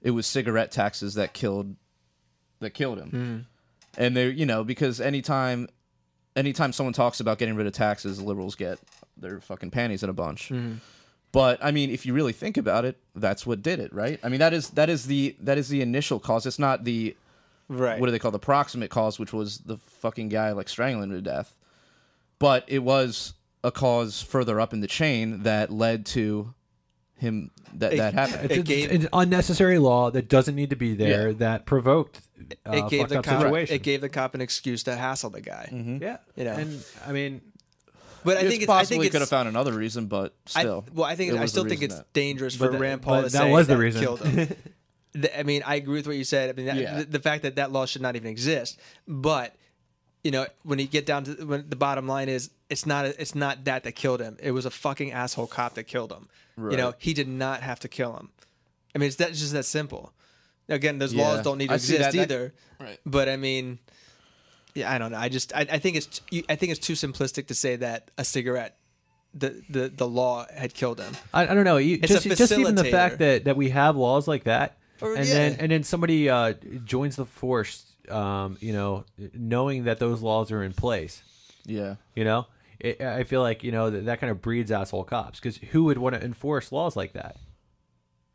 D: it was cigarette taxes that killed him. And they, because anytime someone talks about getting rid of taxes, liberals get their fucking panties in a bunch. But I mean, if you really think about it, that's what did it, right? I mean, that is the initial cause. It's not the
C: Right.
D: what do they call the proximate cause, which was the fucking guy like strangling him to death. But it was a cause further up in the chain that led to him that happened.
B: It's an unnecessary law that doesn't need to be there that provoked
C: it gave the
B: fucked up
C: cop
B: situation.
C: it gave the cop an excuse to hassle the guy.
B: Yeah,
C: You know.
B: and I mean,
C: But I
D: It's
C: think it's,
D: possibly
C: I think
D: could have
C: it's,
D: found another reason, but still.
C: I still think it's dangerous for
B: But
C: Rand Paul to
B: that
C: say
B: was the
C: that
B: reason.
C: killed him. I mean, I agree with what you said. I mean,
D: Yeah.
C: the fact that law should not even exist. But you know, when you get down to when the bottom line is, it's not that killed him. It was a fucking asshole cop that killed him.
D: Right.
C: You know, he did not have to kill him. I mean, it's just that simple. Again, those
D: Yeah.
C: laws don't need to
D: I see
C: exist
D: that-
C: either.
D: Right.
C: But I mean, yeah, I don't know. I think it's too simplistic to say that a cigarette, the law had killed him.
B: I don't know.
C: It's a
B: Just even the
C: facilitator.
B: fact that we have laws like that,
C: Or-
B: and
C: yeah.
B: then somebody joins the force, you know, knowing that those laws are in place.
D: Yeah.
B: You know, I feel like, you know, that kind of breeds asshole cops, because who would want to enforce laws like that?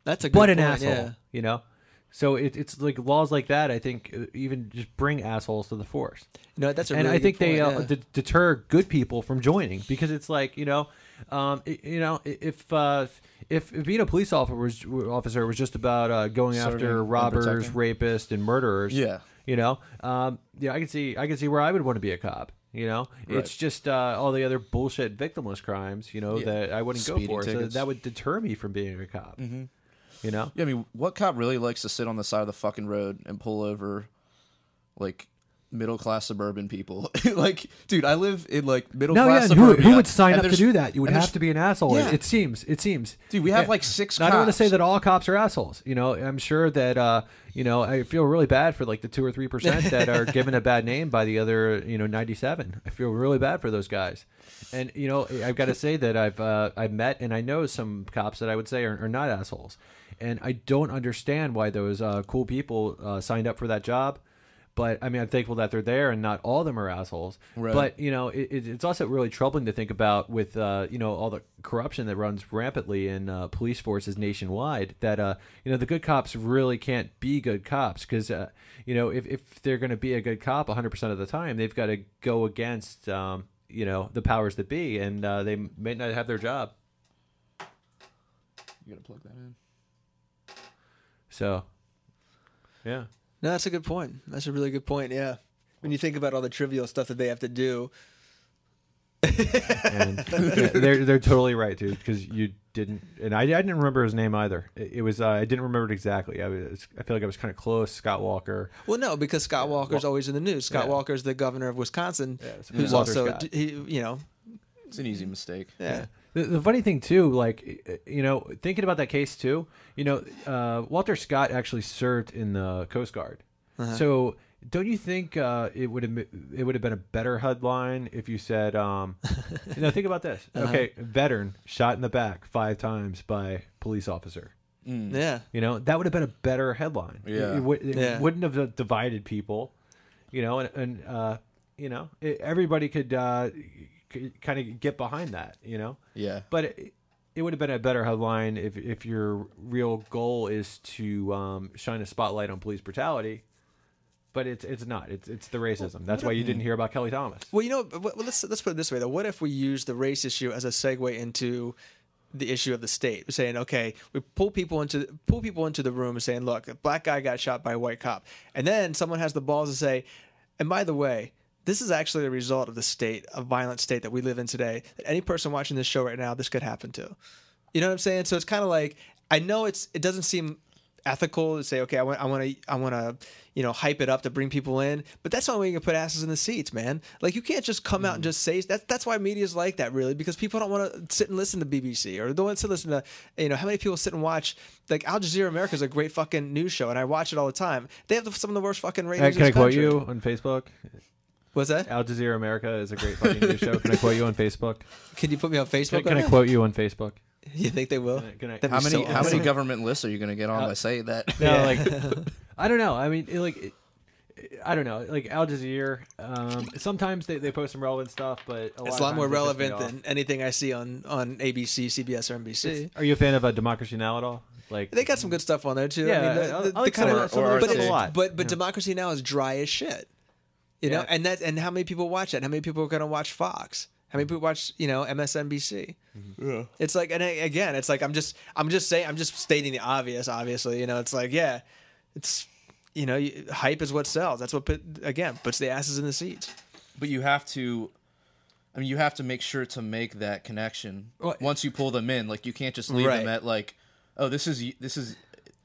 C: That's a good
B: But
C: point,
B: an asshole,
C: yeah.
B: you know. So it's like laws like that. I think even just bring assholes to the force.
C: You know, that's a
B: And
C: really
B: I think
C: good
B: they
C: point, yeah.
B: deter good people from joining, because it's like, you know, if being a police officer was just about going
D: Serving
B: after
D: and
B: robbers,
D: protecting.
B: rapists, and murderers,
D: Yeah.
B: you know, yeah, I can see where I would want to be a cop. You know, it's just all the other bullshit victimless crimes, you know, that I wouldn't
D: Speeding
B: go for. So
D: tickets.
B: that would deter me from being a cop.
D: Mm-hmm.
B: You know,
D: Yeah, I mean, what cop really likes to sit on the side of the fucking road and pull over, like, middle-class suburban people? Like, dude, I live in, like, middle-class
B: and who
D: suburbia,
B: would sign
D: and
B: up to
D: there's-
B: do that? You would
D: and
B: have
D: there's-
B: to be an asshole.
D: Yeah.
B: It seems.
D: Dude, we have,
B: Yeah.
D: like, 6
B: Now,
D: cops.
B: I don't want to say that all cops are assholes. You know, I'm sure that, you know, I feel really bad for like the 2 or 3% that are given a bad name by the other, you know, 97. I feel really bad for those guys. And, you know, I've got to say that I've met and I know some cops that I would say are not assholes. And I don't understand why those cool people signed up for that job. But, I mean, I'm thankful that they're there and not all of them are assholes.
D: Right.
B: But, you know, it's also really troubling to think about with, you know, all the corruption that runs rampantly in police forces nationwide, that, you know, the good cops really can't be good cops because, you know, if they're going to be a good cop 100% of the time, they've got to go against, you know, the powers that be, and they may not have their job.
D: You gotta plug that in.
B: So, yeah.
C: No, that's a good point. That's a really good point. Yeah, when you think about all the trivial stuff that they have to do.
B: And they're totally right, dude. Because you didn't, and I didn't remember his name either. It was I didn't remember it exactly. I feel like I was kind of close. Scott Walker.
C: Well, no, because Scott Walker's always in the news. Scott
B: Yeah.
C: Walker's the governor of Wisconsin,
B: so
C: who's
B: Walter
C: also,
B: Scott.
C: you know,
D: It's an easy mistake.
C: yeah.
B: The funny thing too, like, you know, thinking about that case too, you know, Walter Scott actually served in the Coast Guard. So don't you think it would have been a better headline if you said, you know, think about this. Okay, veteran shot in the back 5 times by police officer.
C: Yeah.
B: You know, that would have been a better headline.
D: Yeah.
B: It wouldn't have divided people. You know, and you know, everybody could kind of get behind that. You know.
D: Yeah.
B: But it would have been a better headline if your real goal is to shine a spotlight on police brutality. But it's not. It's the racism. That's why you didn't hear about Kelly Thomas.
C: Well, you know, let's put it this way though. What if we use the race issue as a segue into the issue of the state? We're saying, okay, we pull people into the room and saying, look, a black guy got shot by a white cop, and then someone has the balls to say, and by the way, this is actually a result of the state, a violent state that we live in today. That any person watching this show right now, this could happen to. You know what I'm saying? So it's kind of like, I know it doesn't seem ethical to say, okay, I want to, you know, hype it up to bring people in, but that's not when you can put asses in the seats, man. Like, you can't just come out and just say that. That's why media's like that, really, because people don't want to sit and listen to BBC, or don't want to listen to, you know, how many people sit and watch, like, Al Jazeera America is a great fucking news show, and I watch it all the time. They have some of the worst fucking ratings
B: Can
C: in
B: I
C: this
B: quote
C: country.
B: you on Facebook?
C: What's that?
B: Al Jazeera America is a great fucking news show. Can I quote you on Facebook?
C: Can you put me on Facebook?
B: Can I quote you on Facebook?
C: You think they will?
B: Can I-
C: That'd be
D: How many
C: so awesome.
D: government lists are you gonna get on by saying that?
B: No, like, I don't know. I mean, I don't know. Like Al Jazeera, sometimes they post some relevant stuff, but
C: It's a lot more relevant than anything I see on ABC, CBS, or NBC.
B: Are you a fan of Democracy Now! At all? Like
C: They got some good stuff on there too.
B: Yeah,
C: I mean,
B: I like some of
C: but
B: it a lot.
C: But democracy now is dry as shit. You know, and how many people watch that? How many people are going to watch Fox? How many people watch MSNBC?
D: Yeah.
C: It's like, and again, it's like I'm just stating the obvious. Obviously, it's like it's hype is what sells. That's what puts the asses in the seats.
D: But you have to. I mean, you have to make sure to make that connection once you pull them in. Like, you can't just leave them at like, oh, this is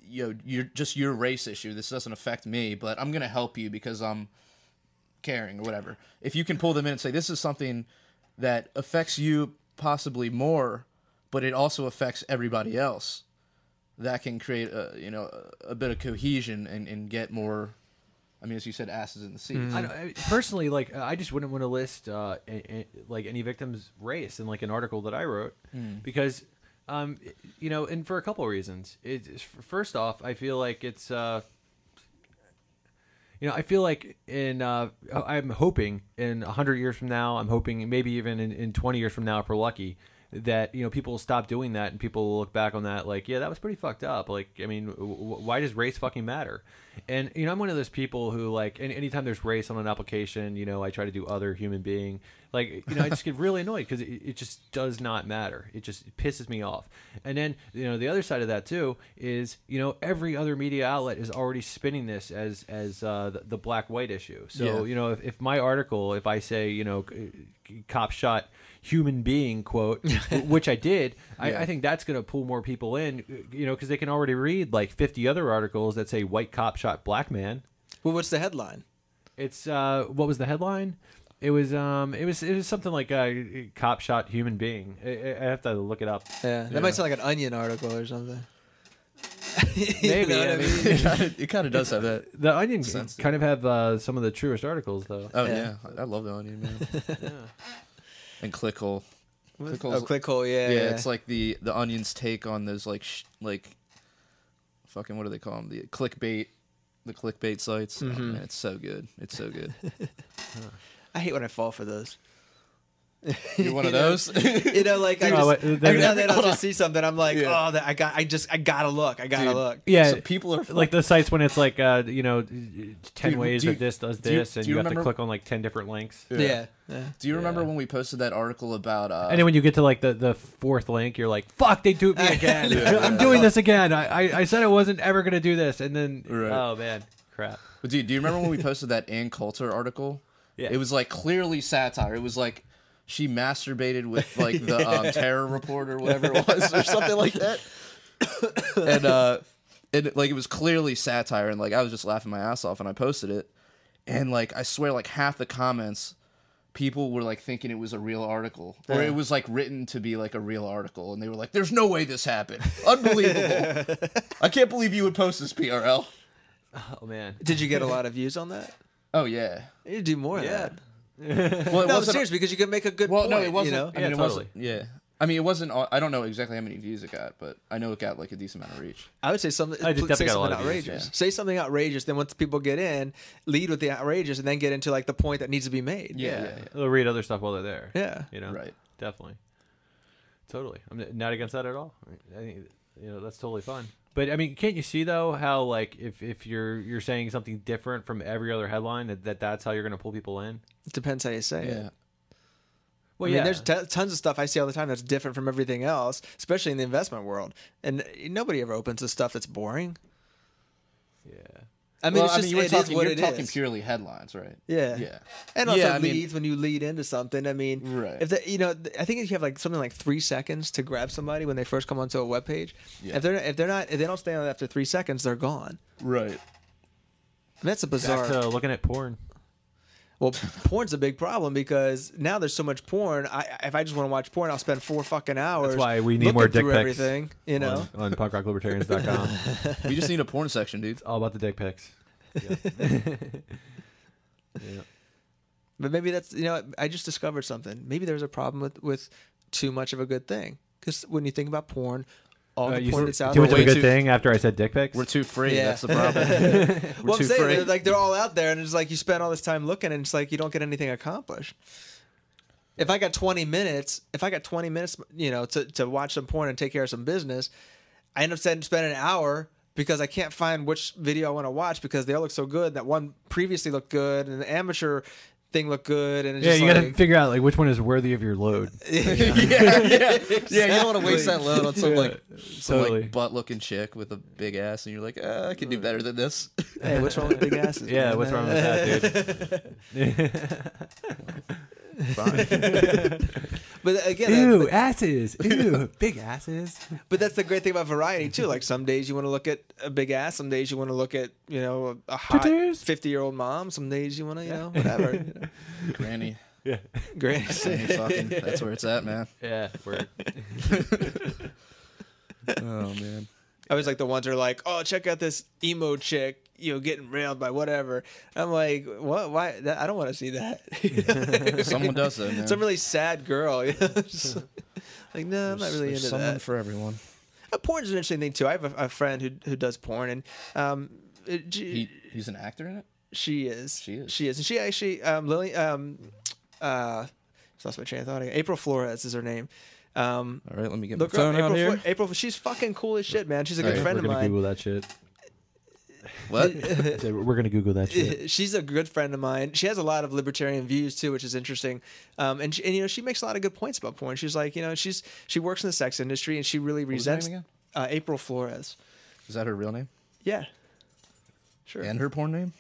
D: you're just your race issue. This doesn't affect me, but I'm gonna help you because I'm caring or whatever. If you can pull them in and say, this is something that affects you possibly more, but it also affects everybody else, that can create a bit of cohesion and get more. I mean, as you said, asses in the seats.
B: Personally, like, I just wouldn't want to list like any victim's race in like an article that I wrote because, and for a couple of reasons. First off, I feel like it's, I feel like I'm hoping in 100 years from now, I'm hoping maybe even in 20 years from now, if we're lucky, that people will stop doing that and people will look back on that like, yeah, that was pretty fucked up. Like, I mean, why does race fucking matter? And I'm one of those people who, like, anytime there's race on an application, I try to do other human being. Like, I just get really annoyed because it just does not matter. It just pisses me off. And then the other side of that too is every other media outlet is already spinning this as the black-white issue. So if my article, if I say cop shot human being quote, which I did, I think that's going to pull more people in, because they can already read like 50 other articles that say white cop shot black man.
C: Well, what's the headline?
B: It's what was the headline? It was something like cop shot human being. I have to look it up.
C: Yeah, that might sound like an Onion article or something.
B: Maybe. I mean,
D: it kind of does have that.
B: The Onion kind of have some of the truest articles though.
D: Oh yeah, I love the Onion, man.
B: Yeah.
D: And Clickhole.
C: Clickhole, yeah.
D: It's like the Onion's take on those fucking, what do they call them? The clickbait sites. Oh, man, it's so good. It's so good.
C: I hate when I fall for those.
D: You're one of those?
C: Every now and then I'll just see something. I'm like, I gotta look. Look.
B: Yeah,
D: so people are
B: like the sites when it's like 10 ways that this does this, and you have to click on like 10 different links.
C: Yeah.
D: Do you remember when we posted that article about?
B: And then when you get to like the fourth link, you're like, "Fuck, they duped me again. I'm doing this again. I said I wasn't ever gonna do this, and then oh man, crap."
D: But do you remember when we posted that Ann Coulter article?
B: Yeah,
D: it was like clearly satire. It was like she masturbated with like the terror report or whatever it was, or something like that. And like it was clearly satire, and like I was just laughing my ass off, and I posted it, and like I swear, like half the comments, people were like thinking it was a real article, or it was like written to be like a real article, and they were like, "There's no way this happened. Unbelievable! I can't believe you would post this, PRL."
B: Oh man,
C: did you get a lot of views on that?
D: Oh yeah,
C: you do more of that.
D: Well,
C: no, seriously, because you can make a good point.
D: No, it wasn't. I mean,
B: it wasn't.
D: Yeah. I mean, it wasn't. I don't know exactly how many views it got, but I know it got like a decent amount of reach.
C: I would say something. Say something outrageous. Say something outrageous. Then once people get in, lead with the outrageous, and then get into like the point that needs to be made.
B: Yeah. They'll read other stuff while they're there.
C: Yeah.
B: Right. Definitely. Totally. I'm not against that at all. I think that's totally fun. But I mean, can't you see though how like if you're saying something different from every other headline that's how you're going to pull people in?
C: It depends how you say it.
B: Well,
C: I mean, there's tons of stuff I see all the time that's different from everything else, especially in the investment world. And nobody ever opens the stuff that's boring.
B: Yeah.
C: I mean, you're
D: talking purely headlines, right?
C: Yeah.
D: Yeah.
C: And also leads when you lead into something. I mean,
D: right.
C: If I think if you have like something like 3 seconds to grab somebody when they first come onto a webpage, if they don't stay on it after 3 seconds, they're gone.
D: Right.
C: I mean, that's a bizarre.
B: Back to looking at porn.
C: Well, porn's a big problem because now there's so much porn. If I just want to watch porn, I'll spend 4 fucking hours.
B: That's why we need more dick pics.
C: Everything,
B: on punkrocklibertarians.com.
D: We just need a porn section, dude.
B: It's all about the dick pics. Yeah.
C: Yeah. But maybe that's I just discovered something. Maybe there's a problem with too much of a good thing. Because when you think about porn, all the porn that's out
B: there. Too much of a good
C: too,
B: thing after I said dick pics?
D: We're too free. Yeah. That's the problem.
C: Well, I'm saying they're all out there, and it's like you spend all this time looking, and it's like you don't get anything accomplished. If I got 20 minutes, to watch some porn and take care of some business, I end up spending an hour because I can't find which video I want to watch because they all look so good. That one previously looked good, and the amateur thing looked good, and it's just
B: you
C: like,
B: got to figure out like which one is worthy of your load.
D: Yeah. You don't want to waste that load on some like butt-looking chick with a big ass, and you're like, I can do better than this.
C: Hey, what's wrong with big asses?
B: Yeah,
C: man?
B: what's wrong with that, dude?
D: Fine.
C: But again,
B: Ew, asses. Ew, big asses.
C: but that's the great thing about variety too. Like some days you want to look at a big ass, some days you want to look at a hot
B: Titties.
C: 50-year-old mom, some days you want to whatever.
D: Granny.
B: Yeah.
C: Great.
D: Granny fucking. That's where it's at, man.
B: Yeah. Word.
D: Oh man.
C: I was like the ones that are like, oh, check out this emo chick, getting railed by whatever. I'm like, what? Why? I don't want to see that.
D: Someone does that, man.
C: Some really sad girl. Just like, no, I'm not really
D: There's
C: into
D: someone
C: that.
D: for everyone.
C: Porn's an interesting thing too. I have a friend who does porn, and
D: He's an actor in it.
C: she is,
D: She is.
C: and she actually Lily lost my train of thought again. April Flores is her name.
D: All right, let me get my
C: Look her up,
D: phone out here.
C: April, she's fucking cool as shit, man. She's a good friend
B: We're
C: of
B: gonna
C: mine.
B: Google that shit.
D: What?
B: We're gonna Google that shit.
C: She's a good friend of mine. She has a lot of libertarian views too, which is interesting. And she makes a lot of good points about porn. She's like, she works in the sex industry, and she really
D: What was her
C: resents
D: name
C: April Flores.
D: Is that her real name?
C: Yeah, sure.
D: And her porn name?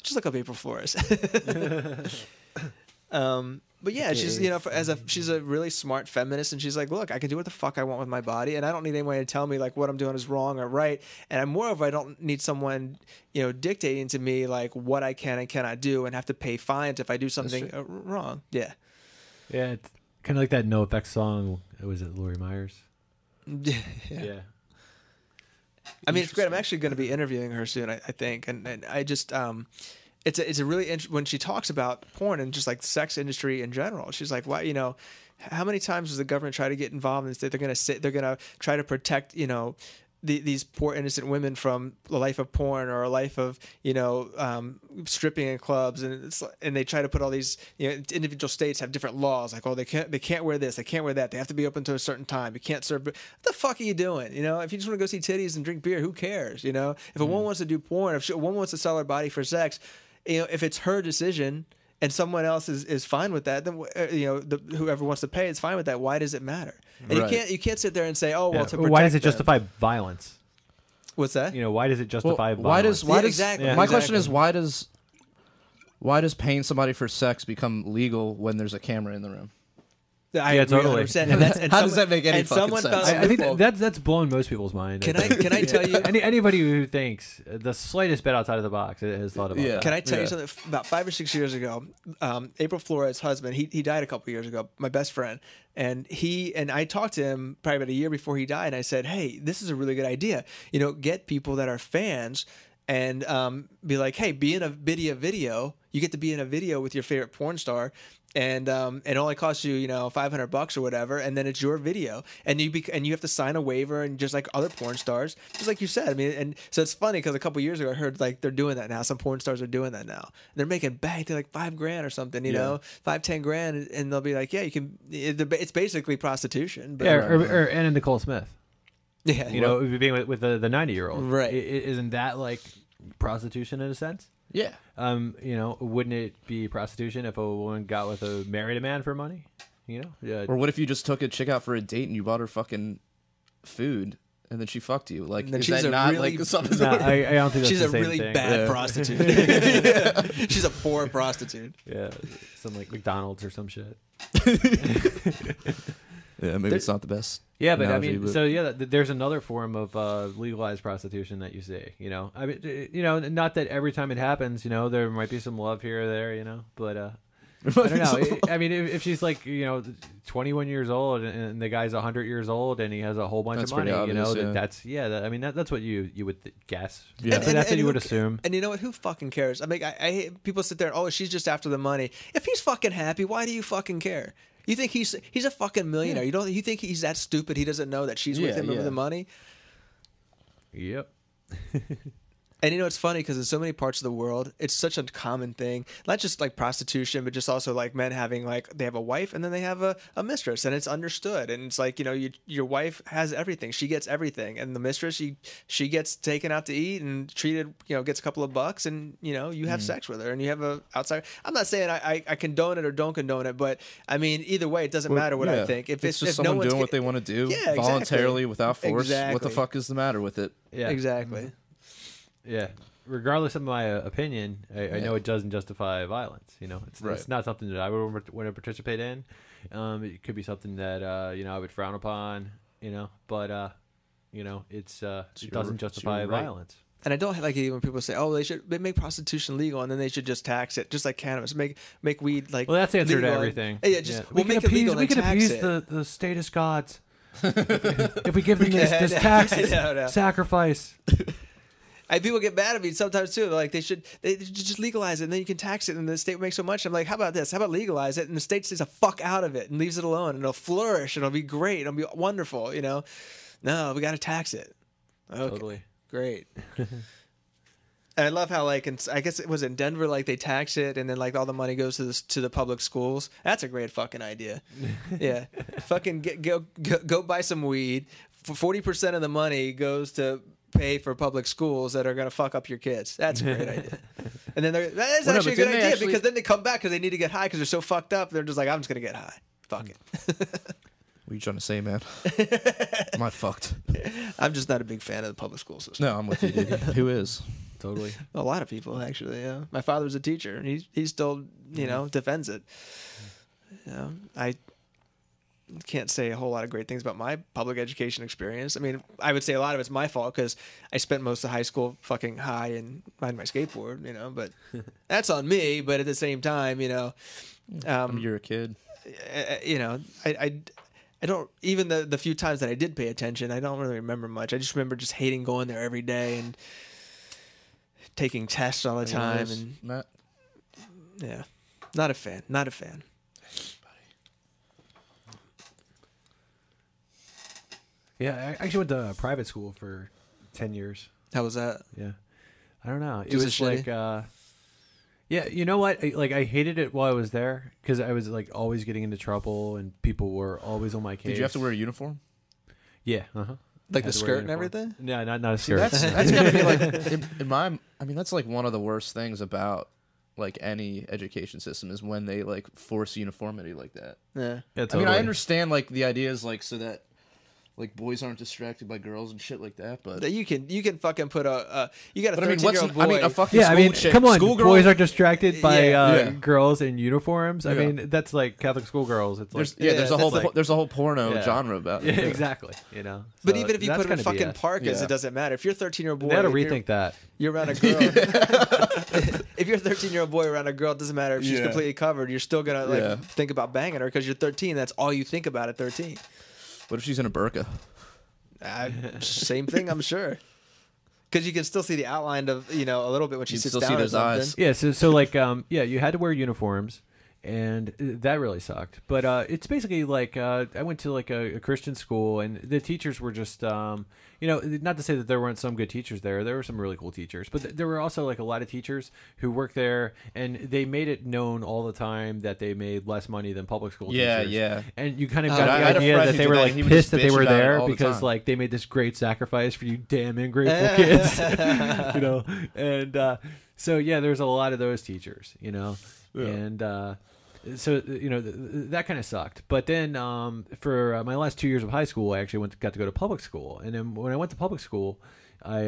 C: Just look up April Flores. But yeah, she's she's a really smart feminist, and she's like, look, I can do what the fuck I want with my body, and I don't need anyone to tell me like what I'm doing is wrong or right. And I don't need someone dictating to me like what I can and cannot do, and have to pay fines if I do something wrong. Yeah.
B: Yeah, it's kind of like that NoFX song. Was it Lori Myers?
C: Yeah. I mean, it's great. I'm actually going to be interviewing her soon, I think, and I just it's a really when she talks about porn and just like the sex industry in general. She's like, why, how many times does the government try to get involved and say they're going to try to protect, these poor innocent women from a life of porn or a life of stripping in clubs, and they try to put all these individual states have different laws like, oh, they can't wear this, they can't wear that, they have to be open to a certain time, you can't serve. What the fuck are you doing? If you just want to go see titties and drink beer, who cares? If a woman wants to do porn, if a woman wants to sell her body for sex, if it's her decision and someone else is fine with that, then whoever wants to pay is fine with that. Why does it matter? And
D: Right.
C: you can't sit there and say, oh well, to protect
B: why does it
C: them.
B: justify violence?
C: What's that?
B: Why does it justify
D: why
B: violence?
D: does
C: exactly.
D: my question is why does paying somebody for sex become legal when there's a camera in the room?
C: I
B: Yeah,
C: agree
B: totally.
C: 100%. And that's, and
D: How does that make any fucking
C: someone
D: sense?
C: found a
B: I think
C: loophole.
B: that's blown most people's mind.
C: Can I tell you?
B: Anybody who thinks the slightest bit outside of the box has thought about that.
C: Can I tell you something? About 5 or 6 years ago, April Flores' husband, he died a couple years ago, my best friend. And I talked to him probably about a year before he died. And I said, hey, this is a really good idea. Get people that are fans and be like, hey, be in a video. You get to be in a video with your favorite porn star. And it only costs you, $500 or whatever, and then it's your video, and you have to sign a waiver, and just like other porn stars, just like you said. I mean, and so it's funny because a couple years ago I heard like they're doing that now. Some porn stars are doing that now. And they're making bank. They're like $5,000 or something, $5-10,000, and they'll be like, yeah, you can. It's basically prostitution. But,
B: or Anna Nicole Smith.
C: yeah,
B: Being with the 90-year-old.
C: Right.
B: Isn't that like prostitution in a sense?
D: Yeah.
B: Wouldn't it be prostitution if a woman got with married a man for money? Yeah.
D: Or what if you just took a chick out for a date and you bought her fucking food and then she fucked you? Like,
C: then
D: is
C: she's
D: that
C: a
D: not
C: really-
D: like something?
B: No, I don't think that's
C: she's
B: the
C: a
B: same
C: really
B: thing.
C: bad prostitute. She's a poor prostitute.
B: Yeah, some like McDonald's or some shit.
D: Yeah, maybe it's not the best.
B: Yeah, but
D: analogy,
B: I mean, so yeah, there's another form of legalized prostitution that you see. I mean, not that every time it happens, there might be some love here or there, but I don't know. I mean, if she's like 21 years old and the guy's 100 years old and he has a whole bunch
D: That's
B: of money,
D: pretty obvious,
B: that's what you would guess.
D: Yeah.
B: That's what you would assume.
C: And you know what? Who fucking cares? I mean, I hate people sit there and, oh, she's just after the money. If he's fucking happy, why do you fucking care? You think he's a fucking millionaire?
D: Yeah.
C: You think he's that stupid? He doesn't know that she's with him over the money.
B: Yep.
C: And you know, it's funny because in so many parts of the world, it's such a common thing. Not just like prostitution, but just also like men having like they have a wife and then they have a mistress, and it's understood. And it's like, you know, your wife has everything, she gets everything, and the mistress she gets taken out to eat and treated, you know, gets a couple of bucks, and you know, you have sex with her, and you have a outside. I'm not saying I condone it or don't condone it, but I mean, either way, it doesn't matter what I think. If
D: it's just someone doing what they want to do, voluntarily, without force. Exactly. What the fuck is the matter with it?
B: Yeah,
C: exactly.
B: Yeah, regardless of my opinion, I know it doesn't justify violence. You know, it's not something that I would want to participate in. It could be something that you know, I would frown upon. You know, but you know, it doesn't justify violence.
C: And I don't like it when people say, "Oh, they should make prostitution legal, and then they should just tax it, just like cannabis. Make weed like."
B: Well, that's the answer to
C: legal.
B: everything.
C: Yeah, just we'll make it legal.
B: We can appease the status gods if we give them this tax sacrifice.
C: People get mad at me sometimes too. They're like, they should just legalize it, and then you can tax it, and the state makes so much. I'm like, how about this? How about legalize it, and the state stays the fuck out of it and leaves it alone, and it'll flourish, and it'll be great, it'll be wonderful. You know, no, we got to tax it. Okay.
B: Totally
C: Great. And I love how, like, I guess it was in Denver, like they tax it, and then like all the money goes to the public schools. That's a great fucking idea. Yeah, fucking go buy some weed. 40% of the money goes to pay for public schools that are gonna fuck up your kids. That's a great idea. And then that is actually a good idea because then they come back because they need to get high because they're so fucked up. They're just like, I'm just gonna get high. Fuck it.
D: What are you trying to say, man? Am I fucked?
C: I'm just not a big fan of the public school system.
D: No, I'm with you, dude. Who is?
B: Totally.
C: A lot of people, actually. Yeah. My father was a teacher, and he still, you know, defends it. You know, I can't say a whole lot of great things about my public education experience. I mean, I would say a lot of it's my fault because I spent most of high school fucking high and riding my skateboard, you know, but that's on me. But at the same time, you know,
D: you're a kid.
C: You know, I don't, even the few times that I did pay attention, I don't really remember much. I just remember just hating going there every day and taking tests all the time. And
D: Matt?
C: Yeah, not a fan.
B: Yeah, I actually went to private school for 10 years.
C: How was that?
B: Yeah. I don't know. It
C: Was
B: was
C: it
B: like,
C: shitty?
B: yeah, you know what? I hated it while I was there because I was like always getting into trouble and people were always on my case.
D: Did you have to wear a uniform?
B: Yeah. Uh-huh.
C: Like the skirt and everything?
B: No, not a skirt.
D: That's gotta be like, I mean, that's like one of the worst things about like any education system is when they like force uniformity like that.
C: Yeah.
B: Totally.
D: I mean, I understand like the idea is like so that like boys aren't distracted by girls and shit like that, but
C: You can fucking put you got a 13-year-old boy.
D: I mean, a fucking
B: yeah, I mean,
D: school chick,
B: come on,
D: schoolgirl.
B: boys are distracted by
D: Yeah.
B: girls in uniforms. I
D: Yeah.
B: mean, that's like Catholic schoolgirls. It's like
D: There's a whole porno genre about it.
B: Yeah, exactly. You know,
C: But
B: So
C: even if you
B: that's
C: put him in
B: kinda
C: fucking
B: BS.
C: parkas,
D: Yeah.
C: it doesn't matter. If you're a 13-year-old boy,
B: They had to rethink that.
C: You're around a girl. If you're a 13-year-old boy around a girl, it doesn't matter if she's completely covered. You're still gonna think about banging her because you're 13. That's all you think about at 13.
D: What if she's in a burqa?
C: Same thing, I'm sure. Because you can still see the outline of, you know, a little bit when she
D: You can
C: sits
D: still
C: down
D: see
C: or
D: those
C: something.
D: eyes.
B: Yeah, so like yeah, you had to wear uniforms, and that really sucked. But it's basically like I went to like a Christian school, and the teachers were just you know, not to say that there weren't some good teachers there. There were some really cool teachers, but there were also like a lot of teachers who worked there, and they made it known all the time that they made less money than public school teachers.
D: Yeah.
B: And you kind of
D: I
B: got
D: had
B: the
D: a
B: idea
D: friend
B: that
D: who
B: they
D: did
B: were
D: that,
B: like
D: and he would
B: pissed
D: just
B: that they
D: bitch
B: were
D: about it
B: there
D: all the
B: because
D: time.
B: like they made this great sacrifice for you damn ungrateful kids, you know. And so yeah, there's a lot of those teachers, you know, and so you know that kind of sucked. But then for my last 2 years of high school, I actually got to go to public school, and then when I went to public school, I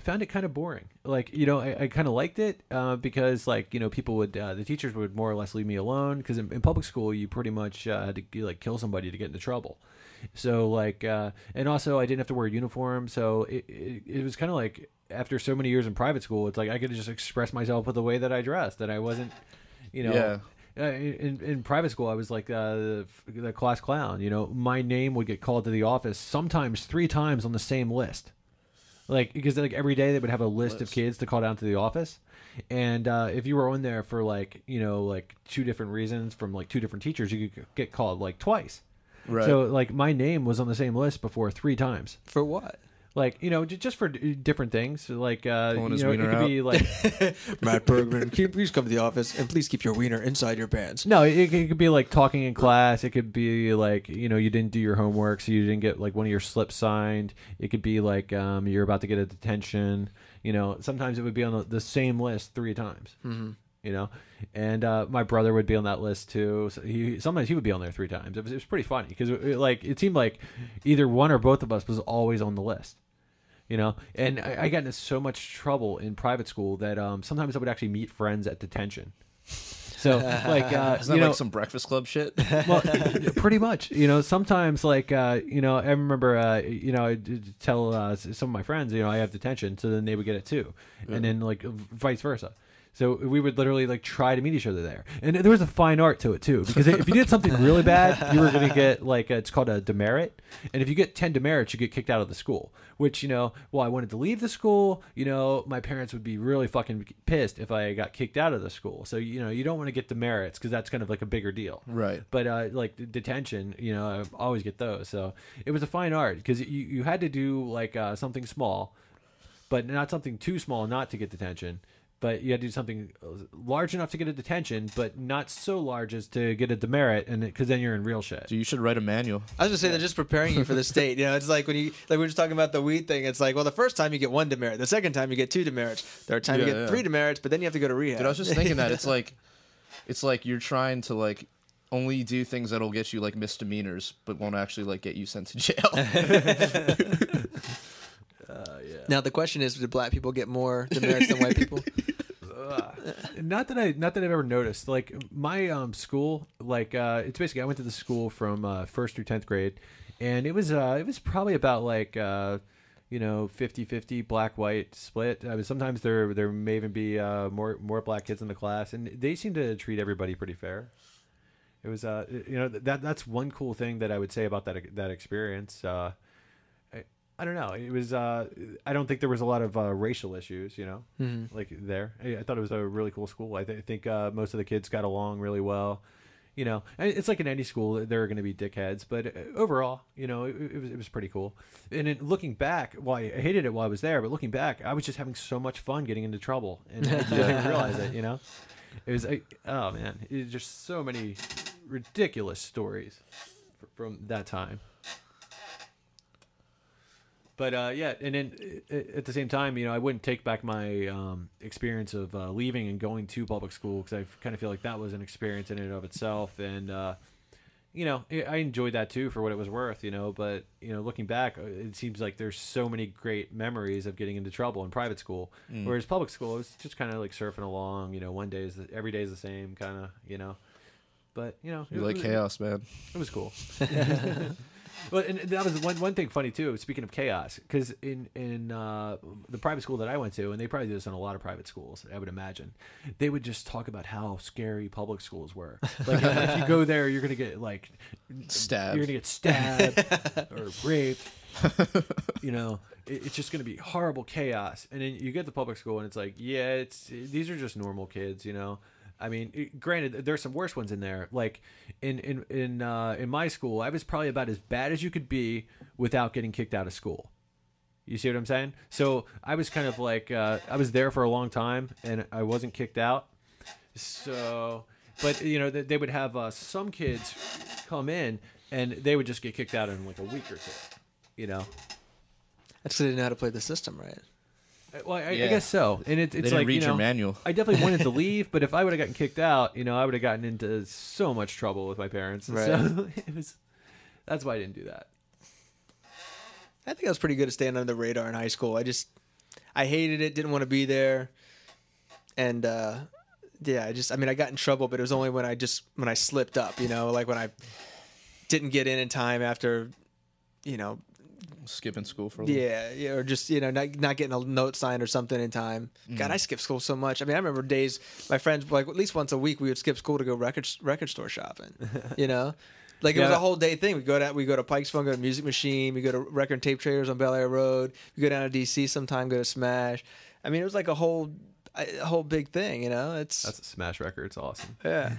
B: found it kind of boring. Like, you know, I kind of liked it because like, you know, people would the teachers would more or less leave me alone because in public school you pretty much had to like kill somebody to get into trouble. So like and also I didn't have to wear a uniform, so it was kind of like after so many years in private school, it's like I could just express myself with the way that I dressed, and I wasn't, you know.
D: Yeah.
B: In private school, I was like the class clown. You know, my name would get called to the office sometimes 3 times on the same list. Like, because like every day they would have a list of kids to call down to the office, and if you were on there for like, you know, like 2 different reasons from like 2 different teachers, you could get called like twice.
D: Right.
B: So like my name was on the same list before 3 times.
C: For what?
B: Like, just for different things. Like,
D: Pulling his
B: it
D: wiener
B: could be like,
C: Matt Bergman, please come to the office and please keep your wiener inside your pants.
B: no, it could be like talking in class. It could be like, you didn't do your homework, so you didn't get like one of your slips signed. It could be like, you're about to get a detention. Sometimes it would be on the same list 3 times. Mm-hmm. And my brother would be on that list too. So sometimes he would be on there 3 times. It was pretty funny because it seemed like either one or both of us was always on the list. And I got into so much trouble in private school that sometimes I would actually meet friends at detention. So like,
D: Isn't that like some Breakfast Club shit?
B: Well, pretty much. Sometimes like, I remember, I'd tell some of my friends, I have detention, so then they would get it too, and then like vice versa. So we would literally like try to meet each other there, and there was a fine art to it too. Because if you did something really bad, you were going to get like it's called a demerit, and if you get 10 demerits, you get kicked out of the school. Which I wanted to leave the school. My parents would be really fucking pissed if I got kicked out of the school. So you don't want to get demerits because that's kind of like a bigger deal,
D: right?
B: But like detention, I always get those. So it was a fine art because you had to do like something small, but not something too small not to get detention. But you had to do something large enough to get a detention, but not so large as to get a demerit, and because then you're in real shit.
D: So you should write a manual.
C: I was gonna say they're just preparing you for the state. It's like when we were just talking about the weed thing. It's like, well, the first time you get 1 demerit, the second time you get 2 demerits, third time you get 3 demerits, but then you have to go to rehab.
D: Dude, I was just thinking that it's like you're trying to like only do things that'll get you like misdemeanors, but won't actually like get you sent to jail.
C: Now the question is, do black people get more demerits than white people?
B: Not that I've ever noticed. Like my school, like it's basically I went to the school from 1st through 10th grade, and it was probably about like 50-50 black white split. Sometimes there may even be more black kids in the class, and they seem to treat everybody pretty fair. It was that's one cool thing that I would say about that experience. I don't know. It was. I don't think there was a lot of racial issues. Like there. I thought it was a really cool school. I think most of the kids got along really well. And it's like in any school, there are going to be dickheads, but overall, it was pretty cool. And then looking back, well, I hated it while I was there, but looking back, I was just having so much fun getting into trouble, and I didn't realize it. It was. Oh man, it was just so many ridiculous stories from that time. But and then at the same time, I wouldn't take back my experience of leaving and going to public school because I kind of feel like that was an experience in and of itself, and I enjoyed that too for what it was worth, But looking back, it seems like there's so many great memories of getting into trouble in private school, whereas public school was just kind of like surfing along. One day every day is the same, kind of, But
D: you like chaos, man.
B: It was cool. Well, and that was one thing funny too. Speaking of chaos, because in the private school that I went to, and they probably do this in a lot of private schools, I would imagine, they would just talk about how scary public schools were. Like if you go there, you're gonna get like
D: stabbed.
B: You're gonna get stabbed or raped. It's just gonna be horrible chaos. And then you get to public school, and it's like, yeah, these are just normal kids, I mean, granted, there's some worse ones in there. Like in my school, I was probably about as bad as you could be without getting kicked out of school. You see what I'm saying? So I was kind of like I was there for a long time, and I wasn't kicked out. So, but they would have some kids come in, and they would just get kicked out in like a week or two.
C: That's because they didn't know how to play the system right.
B: Well, I guess so. And it's
D: didn't
B: like,
D: read your manual.
B: I definitely wanted to leave, but if I would have gotten kicked out, I would have gotten into so much trouble with my parents.
C: Right.
B: So that's why I didn't do that.
C: I think I was pretty good at staying under the radar in high school. I hated it, didn't want to be there. And I got in trouble, but it was only when I slipped up, like when I didn't get in time after,
D: skipping school for a little.
C: Yeah, or just not getting a note signed or something in time. God, I skipped school so much. I mean, I remember days my friends like at least once a week we would skip school to go record store shopping. Like it was a whole day thing. We go to Pike's Fun, go to Music Machine, we go to Record and Tape Traders on Bel Air Road. We go down to DC sometime, go to Smash. I mean, it was like a whole big thing. That's
B: a Smash record. It's awesome.
C: Yeah.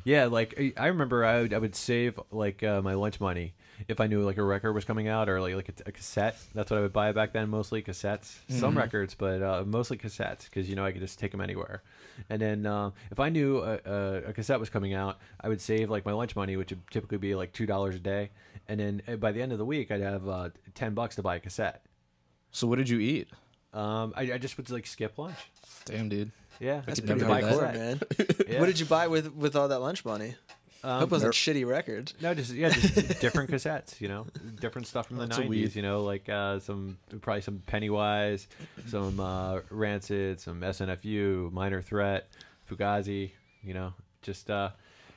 B: Yeah, like I remember I would save like my lunch money. if I knew like a record was coming out or like a cassette. That's what I would buy back then, mostly cassettes. Some records, but mostly cassettes because I could just take them anywhere. And then if I knew a cassette was coming out, I would save like my lunch money, which would typically be like $2 a day. And then by the end of the week, I'd have $10 to buy a cassette.
D: So what did you eat?
B: I just would like skip lunch.
D: Damn, dude.
B: Yeah,
C: That's
D: could
C: pretty
D: never do that.
C: hardcore, man.
B: Yeah.
C: What did you buy with all that lunch money? I hope it wasn't shitty records.
B: No, just different cassettes, different stuff from the
D: That's a
B: 90s,
D: weed.
B: like probably some Pennywise, some Rancid, some SNFU, Minor Threat, Fugazi, just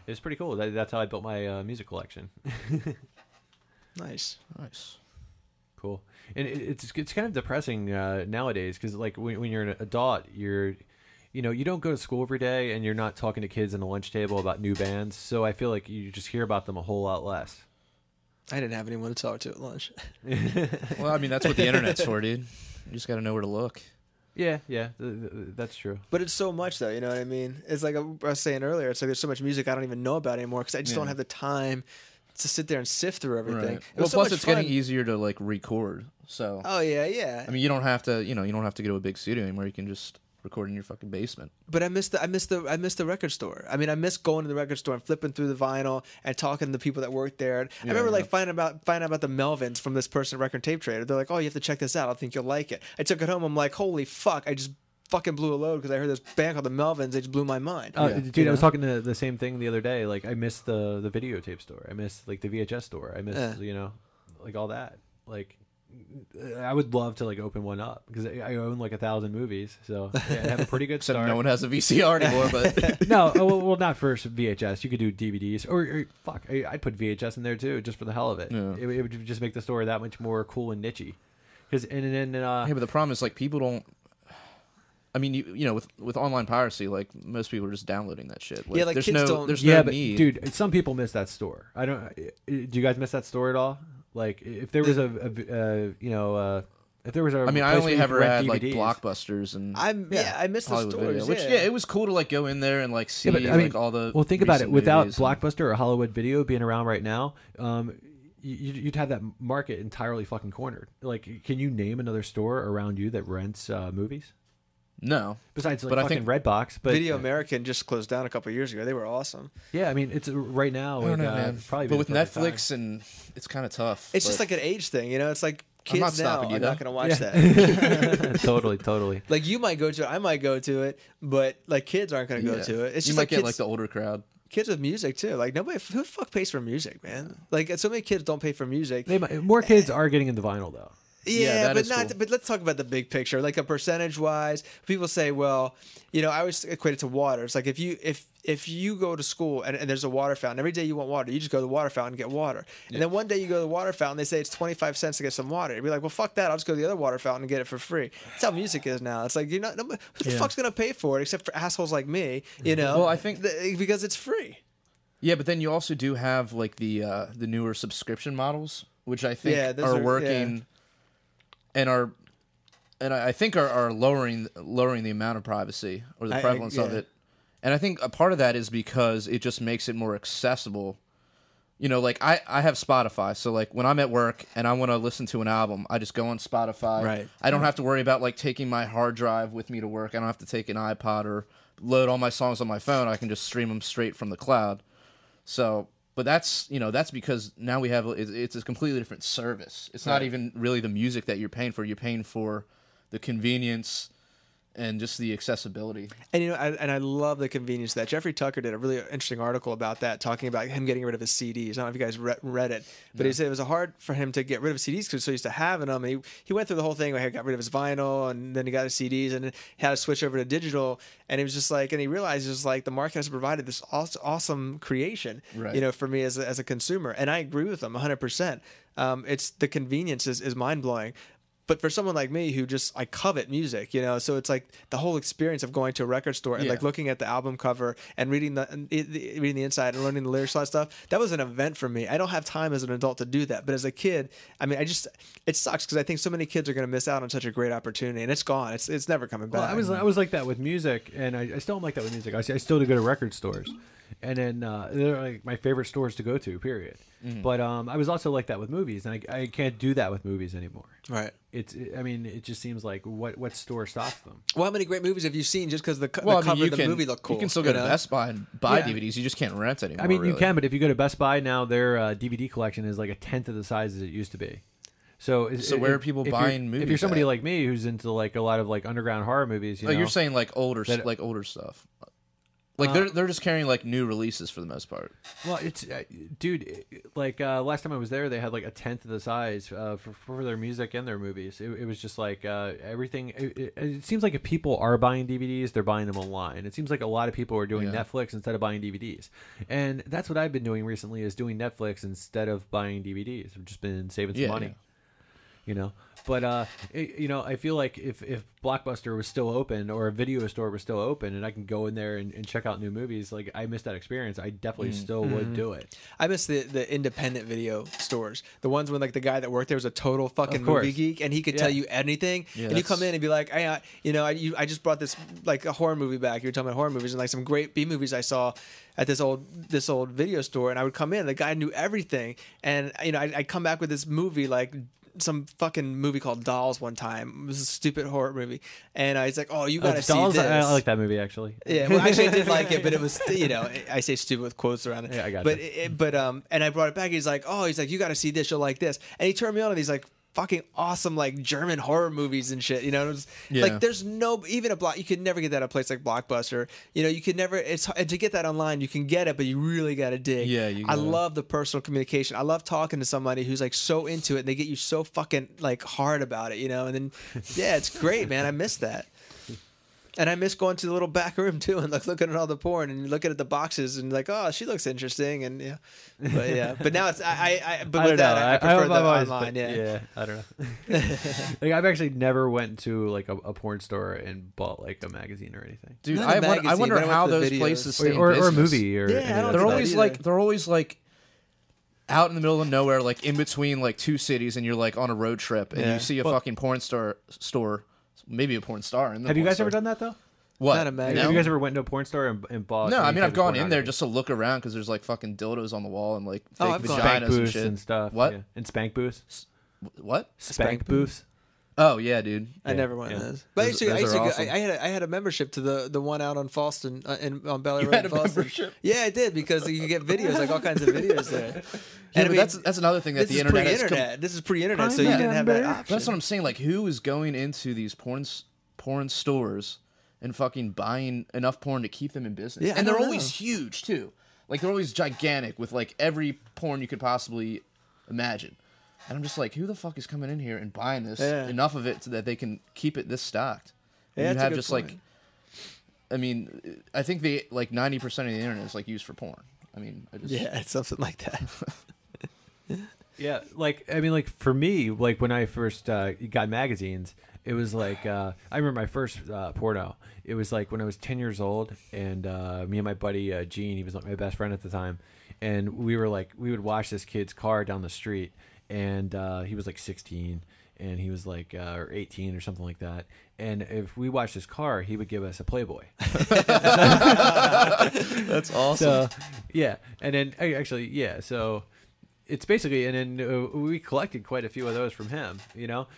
B: it's pretty cool. That's how I built my music collection.
C: Nice.
B: Cool. And it's kind of depressing nowadays because like when you're an adult, you don't go to school every day and you're not talking to kids in the lunch table about new bands. So I feel like you just hear about them a whole lot less.
C: I didn't have anyone to talk to at lunch.
D: Well, I mean, that's what the internet's for, dude. You just got to know where to look.
B: Yeah, that's true.
C: But it's so much, though. You know what I mean? It's like I was saying earlier. It's like there's so much music I don't even know about anymore because I just don't have the time to sit there and sift through everything.
D: Right.
C: It was
D: Well,
C: so
D: plus
C: much
D: it's
C: fun.
D: getting easier to like record. So
C: Oh yeah.
D: I mean, you don't have to, you don't have to go to a big studio anymore. You can just record in your fucking basement.
C: But I miss the record store. I mean, I miss going to the record store and flipping through the vinyl and talking to the people that worked there. I remember like finding out about the Melvins from this person at Record Tape Trader. They're like, "Oh, you have to check this out. I think you'll like it." I took it home. I'm like, "Holy fuck!" I just fucking blew a load because I heard this band called the Melvins. They just blew my mind.
B: Dude, I was talking to the same thing the other day. Like, I miss the videotape store. I miss like the VHS store. I miss like all that. Like, I would love to like open one up because I own like 1,000 movies, so I have a pretty good
D: Except
B: start.
D: no one has a VCR anymore, but
B: No, well, not for VHS. You could do DVDs, or fuck, I'd put VHS in there too, just for the hell of it.
D: Yeah.
B: It would just make the store that much more cool and nichey. Because
D: yeah, but the problem is like people don't. I mean, you know, with online piracy, like most people are just downloading that shit. Like,
C: Yeah, like
D: there's
C: kids
D: no,
C: don't-
D: There's
B: yeah,
D: no
B: but
D: need.
B: dude, some people miss that store. I don't. Do you guys miss that store at all? Like, if there was if there was a.
D: I mean, I
B: place
D: only
B: where you could
D: ever
B: rent
D: had like
B: DVDs.
D: Blockbusters and
C: I miss the
D: Hollywood
C: stores.
D: Video, which it was cool to like go in there and like see
B: Yeah, but, I mean,
D: like all the.
B: Well, think about it.
D: recent
B: Without
D: movies and-
B: Blockbuster or Hollywood Video being around right now, you'd have that market entirely fucking cornered. Like, can you name another store around you that rents movies?
D: No,
B: Besides, like,
D: But I
B: fucking
D: think
B: Redbox. But
C: Video American just closed down a couple of years ago. They were awesome.
B: yeah, I mean, it's right now.
D: I don't know,
B: like,
D: man.
B: Probably,
D: But with
B: been the perfect
D: Netflix and it's kind of tough.
C: It's
D: but-
C: just like an age thing, It's like
D: I'm not
C: kids now
D: stopping you,
C: are not
D: though.
C: going to watch
B: time.
C: that.
B: totally.
C: Like you might go to it, I might go to it, but like kids aren't going to go
D: Yeah.
C: to it. It's
D: you
C: just
D: might
C: like
D: get
C: kids,
D: like the older crowd.
C: kids with music too. Like nobody, who the fuck pays for music, man? Like so many kids don't pay for music.
B: More kids are getting into vinyl though.
C: Yeah,
D: that
C: but
D: is
C: not.
D: cool.
C: But let's talk about the big picture. Like a percentage wise, people say, well, I always equate it to water. It's like if you go to school and there's a water fountain, every day you want water, you just go to the water fountain and get water. And then one day you go to the water fountain, they say it's 25 cents to get some water. You'd be like, well, fuck that. I'll just go to the other water fountain and get it for free. That's how music is now. It's like who the fuck's gonna pay for it except for assholes like me?
D: Well, I think
C: because it's free.
D: Yeah, but then you also do have like the newer subscription models, which I think
C: Yeah, those
D: are
C: are-
D: working and I think are lowering the amount of privacy or the prevalence of
C: yeah.
D: it. And I think a part of that is because it just makes it more accessible. Like I have Spotify, so like when I'm at work and I want to listen to an album, I just go on Spotify.
C: Right.
D: I don't have to worry about like taking my hard drive with me to work. I don't have to take an iPod or load all my songs on my phone. I can just stream them straight from the cloud. So, but that's because now we have it's a completely different service. It's not even really the music that you're paying for. You're paying for the convenience and just the accessibility.
C: And I love the convenience of that. Jeffrey Tucker did a really interesting article about that, talking about him getting rid of his CDs. I don't know if you guys read it, but he said it was hard for him to get rid of CDs because he was so used to having them. And he went through the whole thing where he got rid of his vinyl and then he got his CDs and he had to switch over to digital. And he was just like, and he realized just like the market has provided this awesome creation,
D: Right.
C: For me as a consumer. And I agree with him 100%. It's the convenience is mind blowing. But for someone like me who I covet music, so it's like the whole experience of going to a record store and like looking at the album cover and reading the inside and learning the lyrics, all that stuff. That was an event for me. I don't have time as an adult to do that, but as a kid, I mean, it sucks because I think so many kids are going to miss out on such a great opportunity, and it's gone. It's never coming back.
B: Well, I was like that with music, and I still am like that with music. I still do go to record stores, And then they're like my favorite stores to go to, period. But I was also like that with movies, and I can't do that with movies anymore.
C: Right.
B: I mean, it just seems like what store stops them?
C: Well, how many great movies have you seen just because the cover
D: you
C: of the movie looked cool?
D: You can still go to Best Buy and buy DVDs. You just can't rent anymore.
B: I mean, you
D: really.
B: can, but if you go to Best Buy now, their DVD collection is like a tenth of the size as it used to be. So
D: where are people buying movies?
B: If you're somebody
D: at?
B: like me who's into like a lot of like underground horror movies,
D: you're saying like older stuff. Like they're just carrying like new releases for the most part.
B: Well, it's dude. Like last time I was there, they had like a tenth of the size for their music and their movies. It was just like everything. It seems like if people are buying DVDs, they're buying them online. It seems like a lot of people are doing Netflix instead of buying DVDs, and that's what I've been doing recently is doing Netflix instead of buying DVDs. I've just been saving some money. You know, but I feel like if Blockbuster was still open or a video store was still open and I can go in there and check out new movies, like I missed that experience. I definitely still would do it.
C: I miss the independent video stores, the ones when like the guy that worked there was a total fucking movie geek and he could tell you anything. And you come in and be like, I just brought this like a horror movie back. You're talking about horror movies and like some great B movies I saw at this old video store, and I would come in. The guy knew everything, and I'd come back with this movie like some fucking movie called Dolls one time. It was a stupid horror movie, and I was like, "Oh, you gotta see
B: Dolls,
C: this."
B: I like that movie actually.
C: Yeah, well, actually, I did like it, but it was I say stupid with quotes around it.
B: Yeah, I got
C: but and I brought it back. He's like, you gotta see this. You'll like this, and he turned me on to these like fucking awesome like German horror movies and shit. It was like there's no even you could never get that at a place like Blockbuster. You could never. And to get that online, you can get it, but you really gotta dig.
D: Yeah,
C: I love the personal communication. I love talking to somebody who's like so into it, and they get you so fucking like hard about it, And then it's great, man. I miss that. And I miss going to the little back room too and like looking at all the porn and looking at the boxes and like, oh, she looks interesting and but now it's I prefer the online.
B: I don't know. Like I've actually never went to like a porn store and bought like a magazine or anything.
D: Dude, I wonder how those places stay
B: or
D: in
B: a movie or
C: they're
D: always like out in the middle of nowhere, like in between like two cities, and you're like on a road trip and you see a fucking porn store. Maybe a porn star.
B: Have you guys ever done that though?
D: What?
C: Not a magazine.
B: Have you guys ever went to a porn store and bought?
D: No, I mean I've gone in there just to look around because there's like fucking dildos on the wall and like fake
B: spank
D: vaginas and
B: booths
D: shit.
B: and stuff.
D: What?
B: Yeah. And spank booths.
D: What?
B: Spank booths.
D: Oh yeah, dude.
C: I never went to those. But I used to
D: awesome.
C: I had a membership to the one out on Falston on Bel Air Road.
D: Had a
C: in Falston.
D: membership?
C: Yeah, I did because you could get videos, like all kinds of videos there.
D: Yeah,
C: And
D: but that's another thing that the internet has
C: This is pre-internet, so you didn't have that option.
D: That's what I'm saying. Like, who is going into these porn stores and fucking buying enough porn to keep them in business?
C: Yeah,
D: and they're
C: I don't
D: always
C: know.
D: huge too. Like they're always gigantic with like every porn you could possibly imagine. And I'm just like, who the fuck is coming in here and buying this enough of it so that they can keep it this stocked? And
C: Yeah,
D: you
C: that's a
D: have
C: good
D: just
C: point.
D: like, I mean, I think they like 90% of the internet is like used for porn. I mean,
C: it's something like that.
B: Yeah, like I mean, like for me, like when I first got magazines, it was like I remember my first porno. It was like when I was 10 years old, and me and my buddy Gene, he was like my best friend at the time, and we would watch this kid's car down the street, and he was like 16, and he was like or 18 or something like that. And if we watched his car, he would give us a Playboy.
D: that's awesome.
B: So, yeah, and then so. It's basically, and then we collected quite a few of those from him,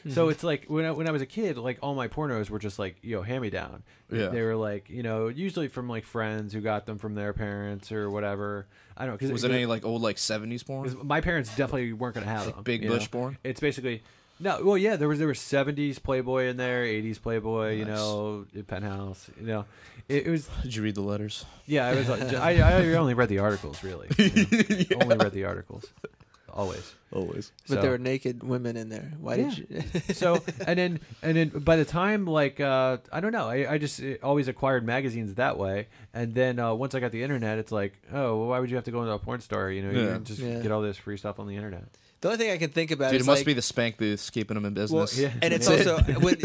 B: So it's like when I was a kid, like all my pornos were just like hand me down.
D: Yeah.
B: They were like usually from like friends who got them from their parents or whatever. I don't know.
D: Was it any like old like 70s porn?
B: My parents definitely weren't gonna have them.
D: Big Bush porn.
B: It's basically. No, well, yeah, there was 70s Playboy in there, 80s Playboy,
D: Nice.
B: Penthouse, it was.
D: Did you reid the letters?
B: Yeah, I was. I only read the articles, really. Only read the articles. Always.
C: But there were naked women in there. Why did you?
B: So and then by the time like I don't know, I just always acquired magazines that way, and then once I got the internet, it's like, oh, well, why would you have to go into a porn store? You can just get all this free stuff on the internet.
C: The only thing I can think about
D: Dude,
C: is
D: it must
C: like,
D: be the spank booths keeping them in business.
B: Well, yeah.
C: and it's also when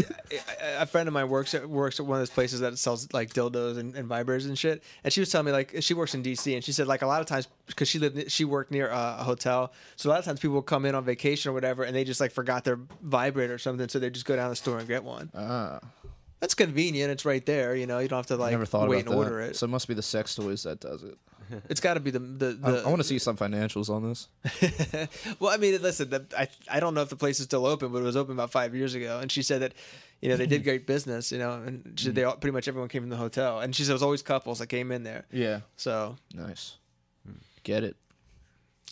C: a friend of mine works at one of those places that sells like dildos and vibrators and shit. And she was telling me like she works in DC, and she said like a lot of times because she worked near a hotel, so a lot of times people will come in on vacation or whatever, and they just like forgot their vibrator or something, so they just go down to the store and get one. That's convenient. It's right there. You don't have to like
D: Never thought
C: wait
D: about
C: and
D: that.
C: order it.
D: So it must be the sex toys that does it.
C: It's got to be the
D: I want to see some financials on this.
C: Well, I mean, listen, I don't know if the place is still open, but it was open about 5 years ago. And she said that, they did great business, and she said pretty much everyone came from the hotel. And she said it was always couples that came in there.
D: Yeah.
C: So.
D: Nice. Get it.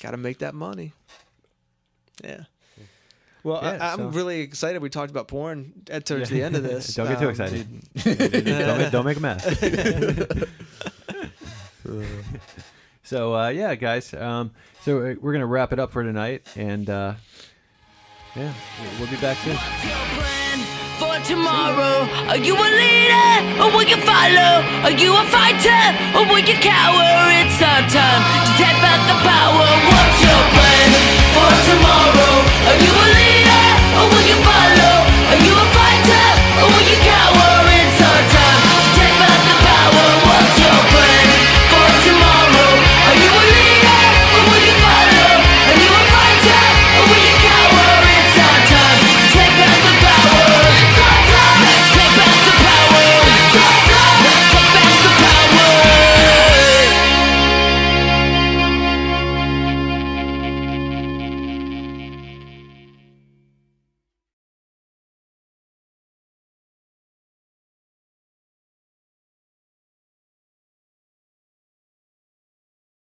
C: Got to make that money. Yeah. Well, yeah, I'm really excited. We talked about porn towards the end of this.
B: Don't get too excited. don't make a mess. So yeah, guys. So we're gonna wrap it up for tonight, and yeah, we'll be back soon.
A: What's your plan for tomorrow? Are you a leader or will you follow? Are you a fighter or will you cower? It's our time to take back the power. What's your plan for tomorrow? Are you a leader?